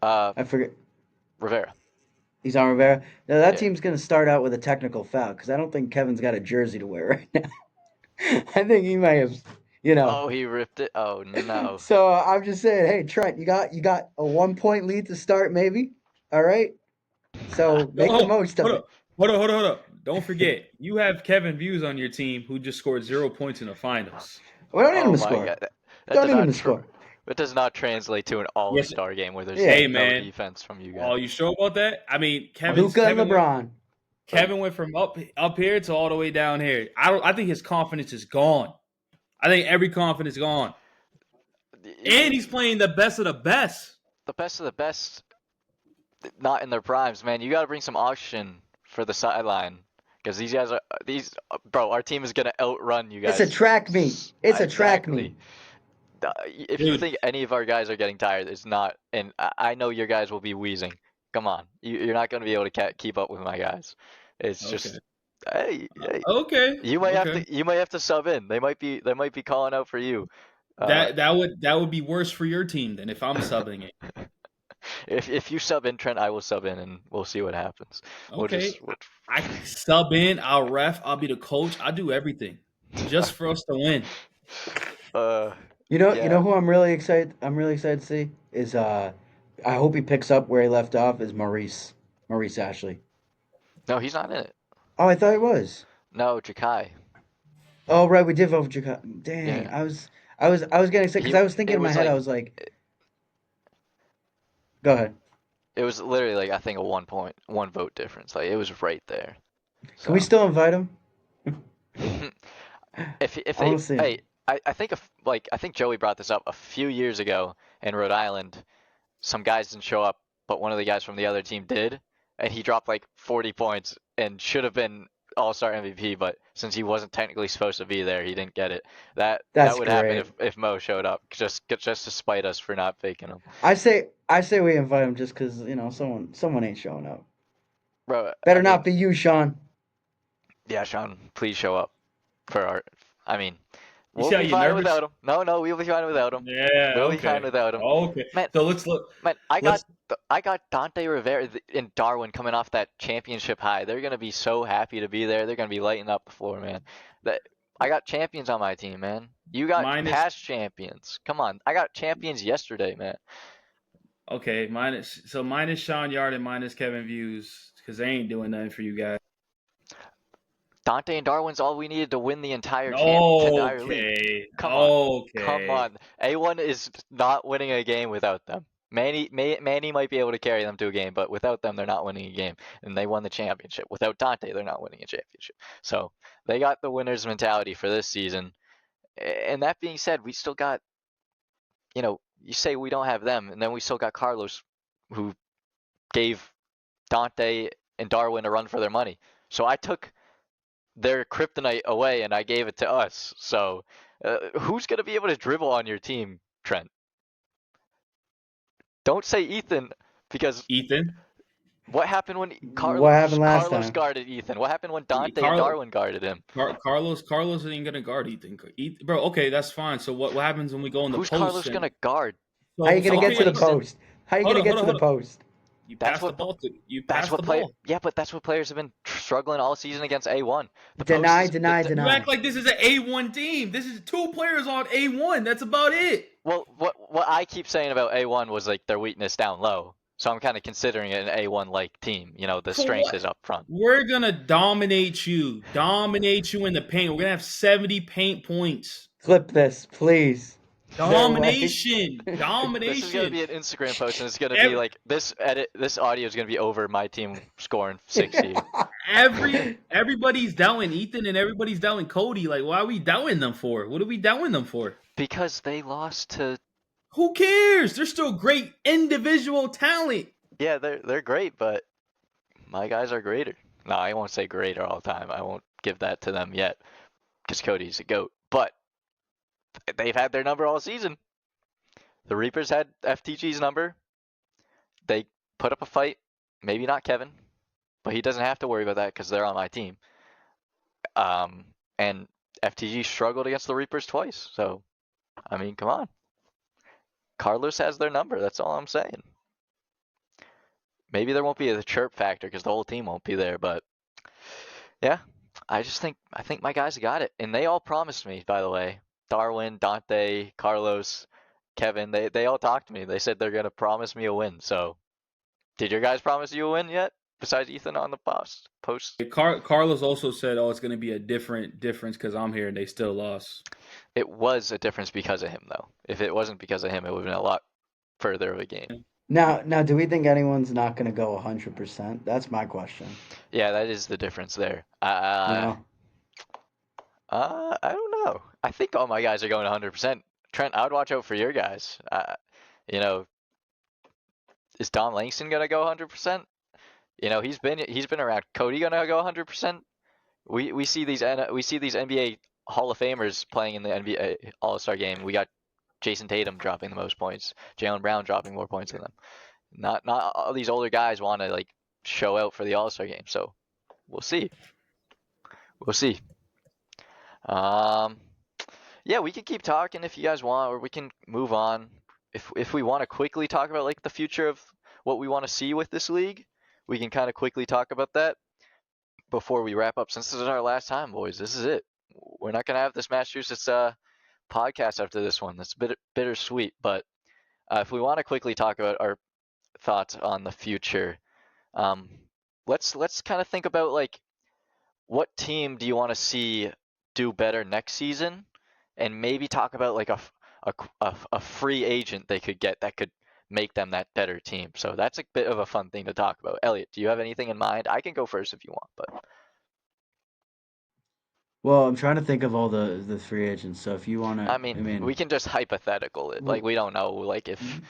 Uh, I forget. Rivera. He's on Rivera. Now that Yeah. team's going to start out with a technical foul because I don't think Kevin's got a jersey to wear right now. I think he might have. You know. Oh, he ripped it. Oh no. So I'm just saying, hey Trent, you got a 1 point lead to start, maybe. All right. So make the Oh, most of hold it. up. Hold up. Don't forget, you have Kevin Views on your team who just scored 0 points in the finals. We don't need him Oh to my score. God. That Don't does need him not to score. that does not translate to an Yes. all-star game where there's Yeah. Hey, no man. defense from you guys. Oh, you sure about that? I mean, Luca and LeBron. Kevin went from up here to all the way down here. I think his confidence is gone. I think every confidence is gone. And he's playing the best of the best. The best of the best, not in their primes, man. You got to bring some oxygen for the sideline because these guys are bro. Our team is gonna outrun you It's a guys. track meet. It's a track Exactly. meet. If you Dude, think any of our guys are getting tired, it's not. And I know your guys will be wheezing. Come on, you're not gonna be able to keep up with my guys. It's okay. just, hey, Okay. Okay. you might have to sub in. They might be calling out for you. Uh, That would be worse for your team than if I'm subbing it. if you sub in Trent, I will sub in, and we'll see what happens. Okay. We'll, I sub in, I'll ref, I'll be the coach, I'll do everything. Just for us to win. uh, You know yeah. who I'm really excited. I'm really excited to see is I hope he picks up where he left off. Is Maurice Ashley. No, he's not in it. Oh, I thought he was. No, Jakai. Oh, right, we did vote for Chicago. Dang, Yeah. I was getting sick because He I was thinking it in my was head. I like was like, go ahead. it was literally like I think a 1 vote difference. Like it was right there. Can we So still invite him? if I they want to see him. hey I think like I think Joey brought this up a few years ago in Rhode Island. Some guys didn't show up, but one of the guys from the other team did, and he dropped like 40 points and should have been All-Star MVP, but since he wasn't technically supposed to be there, he didn't get it. That That's would happen great. if Mo showed up, just to spite us for not faking him. I say we invite him just because someone ain't showing up. Bro, I Better not mean, be you, Sean. yeah, Sean, please show up for our. I mean, You we'll see how be you're fine nervous? without him. No, we'll be fine without him. Yeah, We'll be fine okay. without him. Okay. Man, So let's look man, let's I got Dante Rivera and Darwin coming off that championship high. They're gonna be so happy to be there. They're gonna be lighting up the floor, man. That I got champions on my team, man. You got minus past champions. Come on, I got champions yesterday, man. okay, minus Sean Yard and minus Kevin Views, because they ain't doing nothing for you guys. Dante and Darwin's all we needed to win the entire league. Okay. Come on. Come Okay. on. A1 is not winning a game without them. Manny might be able to carry them to a game, but without them, they're not winning a game. And they won the championship. Without Dante, they're not winning a championship. So they got the winner's mentality for this season. And that being said, we still got, you say we don't have them, and then we still got Carlos, who gave Dante and Darwin a run for their money. So I took their kryptonite away and I gave it to us. So who's going to be able to dribble on your team, Trent? Don't say Ethan, because Ethan. what happened when What happened last Carlos time? guarded Ethan? What happened when Dante and Carl, Darwin guarded him? Carlos ain't gonna guard Ethan. Bro, okay, that's fine. So what happens when we go in the Who's post Carlos and gonna guard? How you gonna Someone get to okay, the plays. listen. post? How you gonna get to the Hold on. post? You That's pass the what ball to you that's pass what the play. ball. Yeah, but that's what players have been struggling all season against A1. The post Deny, is deny, You act deny. like this is an A1 team. This is two players on A1. That's about it. well. What I keep saying about A1 was like their weakness down low. So I'm kind of considering it an A1 like team. The For strength what? is up front. We're gonna dominate you. Dominate you in the paint. We're gonna have 70 paint points. Clip this, please. No way. Domination. This is gonna Domination. be an Instagram post, and it's gonna be Every, like this audio is gonna be over my team scoring 60. everybody's doubting Ethan and everybody's doubting Cody. Like, why are we doubting them for? What are we doubting them for? Because they lost to. Who cares? They're still great individual talent. Yeah, they're great, but my guys are greater. No, I won't say greater all the time. I won't give that to them yet, because Cody's a goat. But they've had their number all season. The Reapers had FTG's number. They put up a fight. Maybe not Kevin, but he doesn't have to worry about that because they're on my team. And FTG struggled against the Reapers twice. So, I mean, come on. Carlos has their number. That's all I'm saying. Maybe there won't be a chirp factor because the whole team won't be there, but yeah, I think my guys got it, and they all promised me, by the way. Darwin, Dante, Carlos, Kevin, they all talked to me. They said they're gonna promise me a win. So, did your guys promise you a win yet? Besides Ethan on the post? Carlos also said, "Oh, it's going to be a different difference because I'm here," and they still lost. It was a difference because of him, though. If it wasn't because of him, it would have been a lot further of a game. Now, do we think anyone's not going to go 100%? That's my question. Yeah, that is the difference there. No. I don't know. I think all my guys are going 100%. Trent, I would watch out for your guys. You know, is Don Langston gonna go 100%? You know, he's been around. Cody gonna go 100%? We see these NBA Hall of Famers playing in the NBA All-Star game. We got Jason Tatum dropping the most points, Jaylen Brown dropping more points than them. Not all these older guys want to like show out for the All-Star game. So we'll see. We'll see. Um, yeah, we can keep talking if you guys want, or we can move on. If we want to quickly talk about like the future of what we want to see with this league, we can kind of quickly talk about that before we wrap up. Since this is our last time, boys, this is it. We're not gonna have this Massachusetts podcast after this one. That's a bit bittersweet, but if we want to quickly talk about our thoughts on the future, um, let's kind of think about like what team do you want to see do better next season, and maybe talk about like a free agent they could get that could make them that better team. So that's a bit of a fun thing to talk about. Elliot, do you have anything in mind? I can go first if you want, but Well, I'm trying to think of all the free agents. So if you want I to, I mean, we mean, can just hypothetical it. Like w- we don't know, like if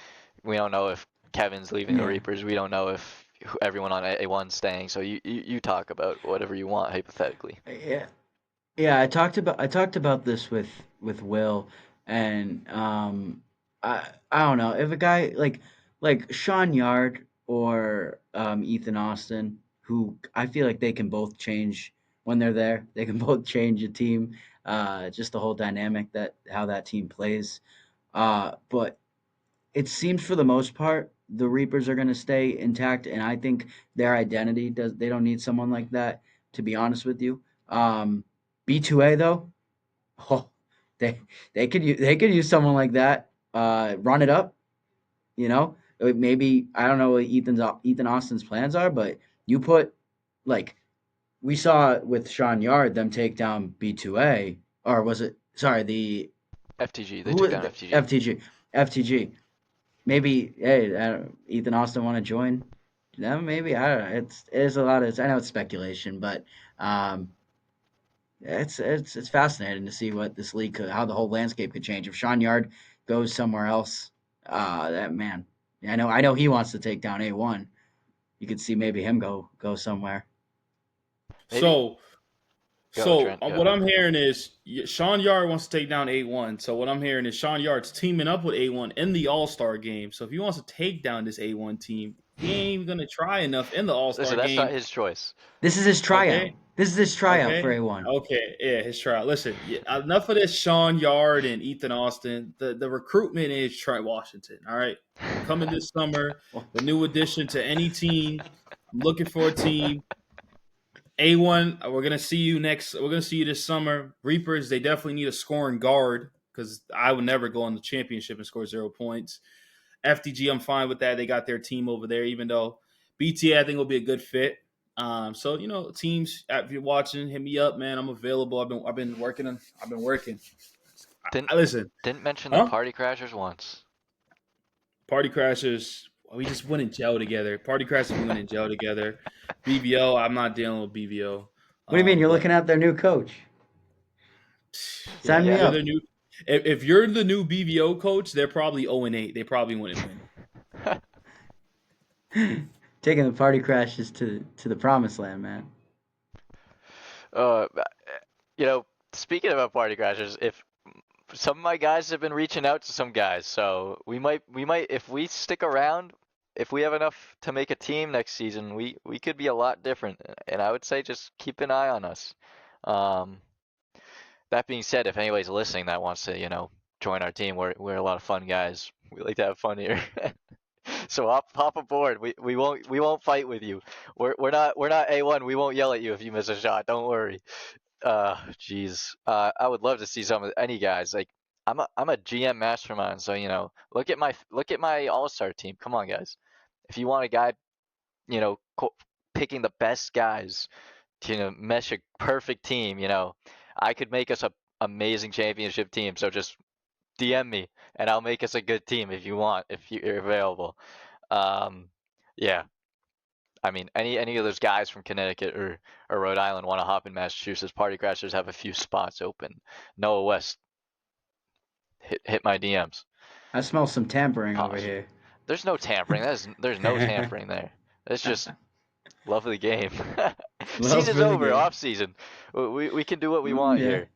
we don't know if Kevin's leaving the yeah, Reapers. We don't know if everyone on A1's staying. So you talk about whatever you want hypothetically. yeah, yeah. I talked about this with Will, and I don't know if a guy like Sean Yard or Ethan Austin, who I feel like they can both change when they're there. They can both change a team. Just the whole dynamic that how that team plays. But it seems for the most part the Reapers are going to stay intact, and I think their identity does. They don't need someone like that. To be honest with you, B2A though, oh, they they could use someone like that. Run it up, you know. Maybe I don't know what Ethan Austin's plans are, but you put like we saw with Sean Yard them take down B2A, or was it? Sorry, the FTG, they who took down the FTG. FTG. Maybe hey, Ethan Austin want to join them? Maybe I don't know. It's a lot of. I know it's speculation, but um, it's fascinating to see what this league could, how the whole landscape could change if Sean Yard goes somewhere else. That man, I know he wants to take down A1. You could see maybe him go somewhere. Maybe So, go so Trent, go. what I'm hearing is Sean Yard wants to take down A1. So what I'm hearing is Sean Yard's teaming up with A1 in the All Star game. So if he wants to take down this A1 team, he ain't even gonna try enough in the All Star Listen, that's not game. his choice. This is his tryout. Okay, This is his tryout for okay, A1. okay. Yeah, his trial. Listen, enough of this Sean Yard and Ethan Austin. The recruitment is Trent Washington. All right, coming this summer, the new addition to any team. I'm looking for a team. A1, we're gonna see you next. We're gonna see you this summer. Reapers, they definitely need a scoring guard because I would never go on the championship and score 0 points. FTG, I'm fine with that. They got their team over there, even though BTA I think will be a good fit. So teams, if you're watching, hit me up, man. I'm available. I've been working. I've been working. Didn't I listen, didn't mention the huh? Party Crashers once. Party Crashers. We just went in jail together. Party Crashers, we went in jail together. BVO, I'm not dealing with BVO. What do you mean? You're But looking at their new coach? yeah, Sign if me Yeah. you're up. the new, if you're the new BVO coach, they're probably 0-8. They probably wouldn't win. Taking the party crashes to the promised land, man. uh, you know, speaking about Party Crashers, if some of my guys have been reaching out to some guys, so we might if we stick around, if we have enough to make a team next season, we could be a lot different. And I would say just keep an eye on us. Um, that being said, if anybody's listening that wants to, join our team, we're a lot of fun guys. We like to have fun here. So hop aboard. We won't fight with you. We're not A1. We won't yell at you if you miss a shot. Don't worry. Jeez. I would love to see some of any guys. Like I'm a GM mastermind, so look at my All-Star team. Come on, guys. If you want a guy, picking the best guys to mesh a perfect team, I could make us a amazing championship team. So just DM me and I'll make us a good team if you want, if you're available. Um, yeah. I mean, any of those guys from Connecticut or Rhode Island want to hop in Massachusetts. Party Crashers have a few spots open. Noah West, hit my DMs. I smell some tampering over Pause. here. There's no tampering. There's no tampering there. It's just lovely game. Love Season's for the over. game. Off season. We can do what we Mm, want yeah. here.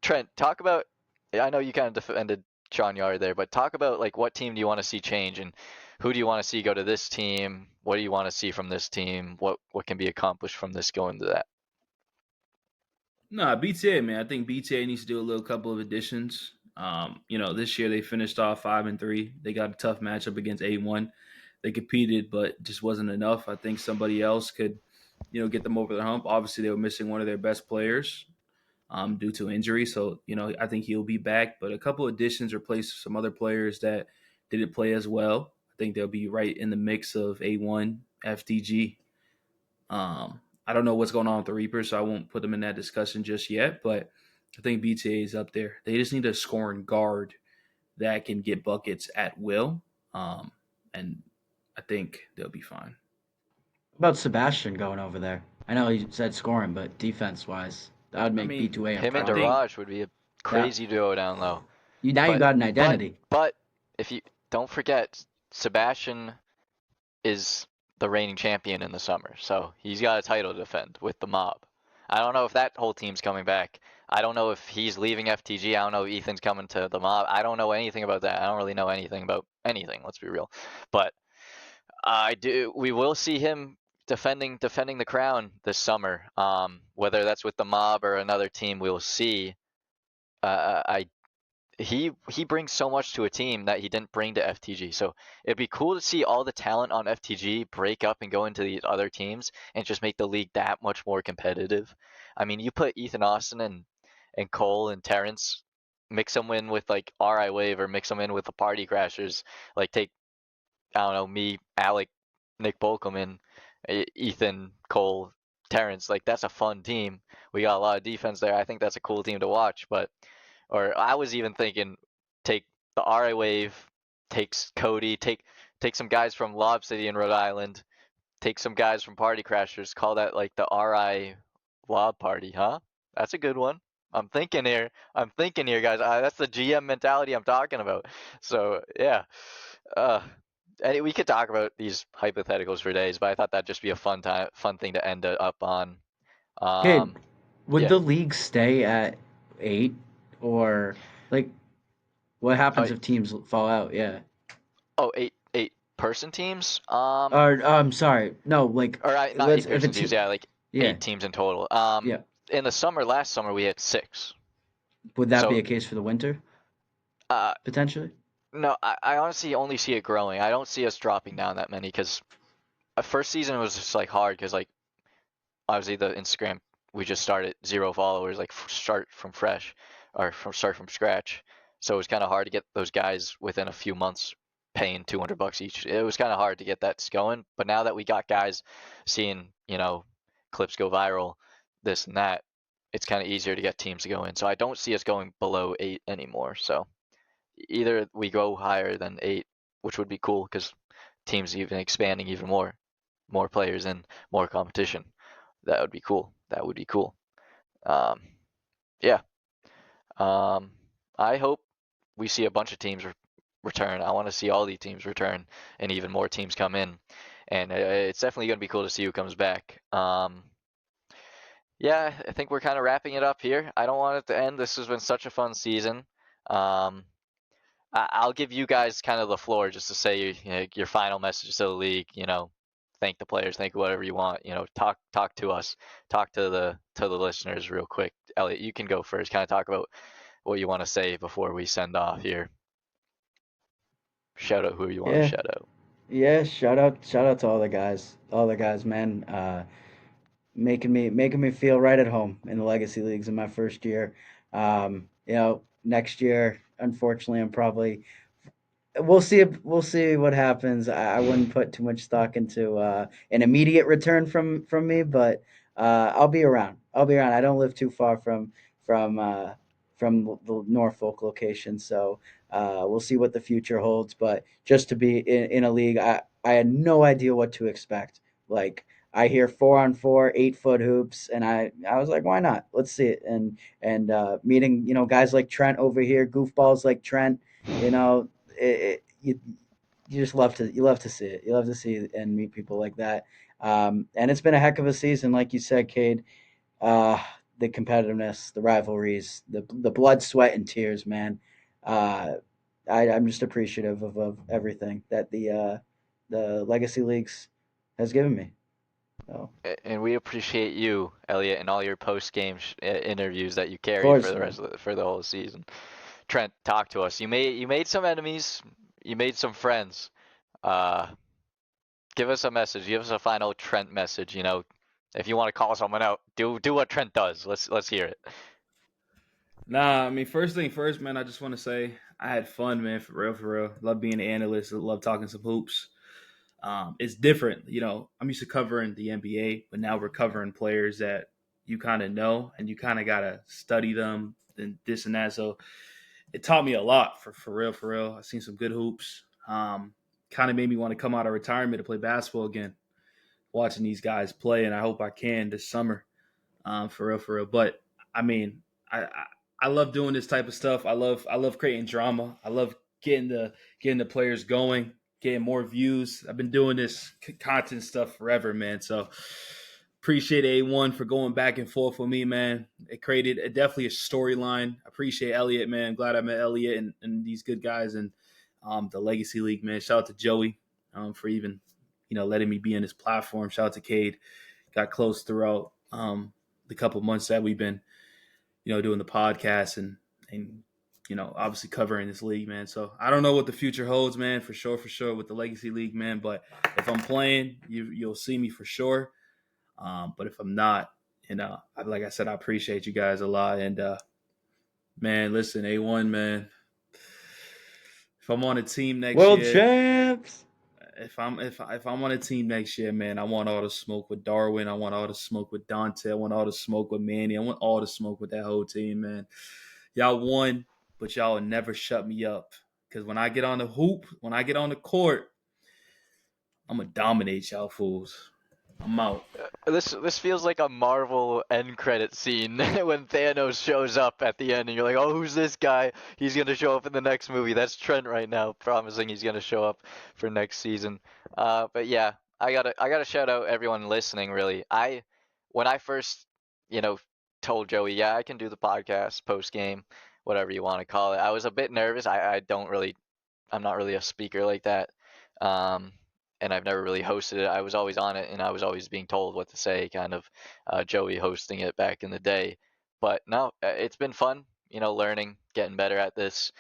Trent, talk about. I know you kind of defended Sean Yard there, but talk about like what team do you want to see change and who do you want to see go to this team? What do you want to see from this team? What can be accomplished from this going to that? Nah, BTA, man. I think BTA needs to do a little couple of additions. This year they finished off 5-3. They got a tough matchup against A1. They competed, but just wasn't enough. I think somebody else could, get them over the hump. Obviously, they were missing one of their best players due to injury. So, I think he'll be back. But a couple additions replace some other players that didn't play as well. I think they'll be right in the mix of A1, FTG. I don't know what's going on with the Reapers, so I won't put them in that discussion just yet. But I think BTA is up there. They just need a scoring guard that can get buckets at will, and I think they'll be fine. About Sebastian going over there. I know you said scoring, but defense wise, that would I make mean, B2A a Him and I problem. think Daraj would be a Yeah. crazy duo down low. You But got an but identity. but if you don't forget, Sebastian is the reigning champion in the summer, so he's got a title to defend with the mob. I don't know if that whole team's coming back. I don't know if he's leaving FTG. I don't know if Ethan's coming to the mob. I don't know anything about that. I don't really know anything about anything, let's be real. But I do. We will see him defending the crown this summer. Whether that's with the mob or another team, we'll see. I he brings so much to a team that he didn't bring to FTG. So it'd be cool to see all the talent on FTG break up and go into these other teams and just make the league that much more competitive. I mean, you put Ethan Austin and Cole and Terrence, mix them in with like RI Wave or mix them in with the Party Crashers. Like take I don't know me, Alec, Nick Bolkelman, Ethan, Cole, Terrence. Like that's a fun team. We got a lot of defense there. I think that's a cool team to watch. But or I was even thinking take the RA Wave, takes Cody, take some guys from Lob City in Rhode Island, take some guys from Party Crashers, call that like the RI Lob Party, huh? That's a good one. I'm thinking here. I'm thinking here, guys. That's the GM mentality I'm talking about. So yeah, uh, we could talk about these hypotheticals for days, but I thought that'd just be a fun thing to end it up on. Okay, Um, would yeah. the league stay at 8, or like what Oh, happens if teams fall out? Yeah. oh, eight person teams. Or sorry, no, like Or not let's eight if a person teams. team. Yeah, like Yeah, eight teams in total. yeah. In the summer, last summer we had six. Would that be So, a case for the winter uh, potentially? no, I honestly only see it growing. I don't see us dropping down that many because first season was just like hard because like obviously the Instagram we just started 0 followers, like start from fresh or from start from scratch. So it was kind of hard to get those guys within a few months paying $200 each. It was kind of hard to get that going. But now that we got guys seeing, clips go viral, this and that, it's kind of easier to get teams to go in. So I don't see us going below 8 anymore. So either we go higher than 8, which would be cool because teams even expanding even more players and more competition. That would be cool. That would be cool. Um, yeah. Um, I hope we see a bunch of teams return. I want to see all these teams return and even more teams come in. And it's definitely going to be cool to see who comes back. Yeah, I think we're kind of wrapping it up here. I don't want it to end. This has been such a fun season. Um, I'll give you guys kind of the floor just to say your final message to the league. Thank the players, thank whatever you want. Talk to us, talk to the listeners real quick. Elliot, you can go first. Kind of talk about what you want to say before we send off here. Shout out who you want to Yeah, shout out. yeah. Shout out to all the guys, man. making me feel right at home in the legacy leagues in my first year. Next year, unfortunately, I'm probably we'll see what happens. I wouldn't put too much stock into an immediate return from me, but I'll be around. I'll be around. I don't live too far from uh, from the Norfolk location, so we'll see what the future holds. But just to be in a league, I had no idea what to expect. Like I hear 4-on-4, 8-foot hoops, and I was like, why not? Let's see it. And meeting guys like Trent over here, goofballs like Trent, you know you just love to see it. You love to see and meet people like that. And it's been a heck of a season, like you said, Cade. Uh, the competitiveness, the rivalries, the blood, sweat, and tears, man. Uh, I'm just appreciative of everything that the legacy leagues has given me. So, And we appreciate you, Elliot, and all your post-game interviews that you of carried for course, the man. rest of for the whole season. Trent, talk to us. You made some enemies, you made some friends. Uh, Give us a message. Give us a final Trent message. If you want to call someone out, do what Trent does. Let's hear it. Nah, I mean, first thing first, man. I just want to say I had fun, man. For real, for real. Love being an analyst. Love talking some hoops. It's different, I'm used to covering the NBA, but now we're covering players that you kind of know, and you kind of gotta study them and this and that. So it taught me a lot, for real, for real. I've seen some good hoops. Kind of made me want to come out of retirement to play basketball again, watching these guys play, and I hope I can this summer, for real, for real. But I mean, I love doing this type of stuff. I love creating drama. I love getting the players going, getting more views. I've been doing this content stuff forever, man. So appreciate A1 for going back and forth with me, man. It created definitely a storyline. Appreciate Elliot, man. Glad I met Elliot and these good guys and the Legacy League, man. Shout out to Joey for even letting me be in this platform. Shout out to Cade. Got close throughout the couple months that we've been doing the podcast and obviously covering this league, man. So I don't know what the future holds, man, for sure with the Legacy League, man. But if I'm playing, you'll see me for sure. But if I'm not, like I said, I appreciate you guys a lot. And man, listen, A1, man. If I'm on a team next World year, champs. if I'm on a team next year, man, I want all the smoke with Darwin. I want all the smoke with Dante. I want all the smoke with Manny. I want all the smoke with that whole team, man. Y'all won, but y'all will never shut me up. Because when I get on the hoop, when I get on the court, I'm gonna dominate y'all fools. I'm out. This feels like a Marvel end credit scene when Thanos shows up at the end, and you're like, oh, who's this guy? He's gonna show up in the next movie. That's Trent right now, promising he's gonna show up for next season. But yeah, I gotta shout out everyone listening. Really, when I first, you know, told Joey, yeah, I can do the podcast post game, whatever you want to call it. I was a bit nervous. I don't really, I'm not really a speaker like that. Um, and I've never really hosted it. I was always on it, and I was always being told what to say, kind of Joey hosting it back in the day. But no, it's been fun, learning, getting better at this,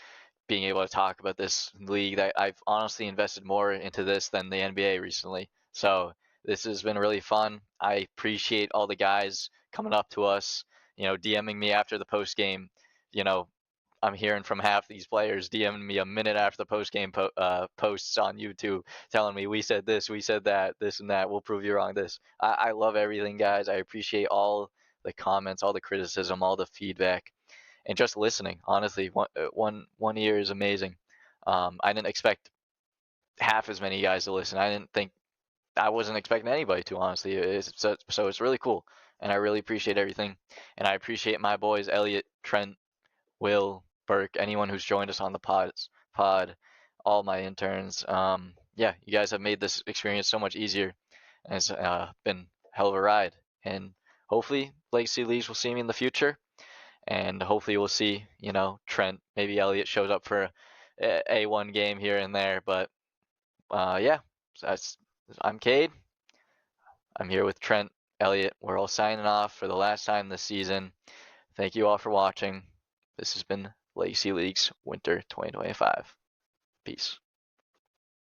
being able to talk about this league that I've honestly invested more into this than the NBA recently. So this has been really fun. I appreciate all the guys coming up to us, DMing me after the post game, you know, I'm hearing from half these players DMing me a minute after the post game posts on YouTube, telling me we said this, we said that, this and that. We'll prove you wrong. This. I love everything, guys. I appreciate all the comments, all the criticism, all the feedback, and just listening. Honestly, one year is amazing. I didn't expect half as many guys to listen. I wasn't expecting anybody to. Honestly, so it's really cool, and I really appreciate everything, and I appreciate my boys Elliot, Trent, Will, Burke, anyone who's joined us on the pod, all my interns. Yeah, you guys have made this experience so much easier, and it's been a hell of a ride. And hopefully, Legacy Leagues will see me in the future, and hopefully we'll see, Trent, maybe Elliot shows up for a one game here and there. But yeah, that's I'm Cade. I'm here with Trent, Elliot. We're all signing off for the last time this season. Thank you all for watching. This has been Legacy Leagues Winter 2025. Peace.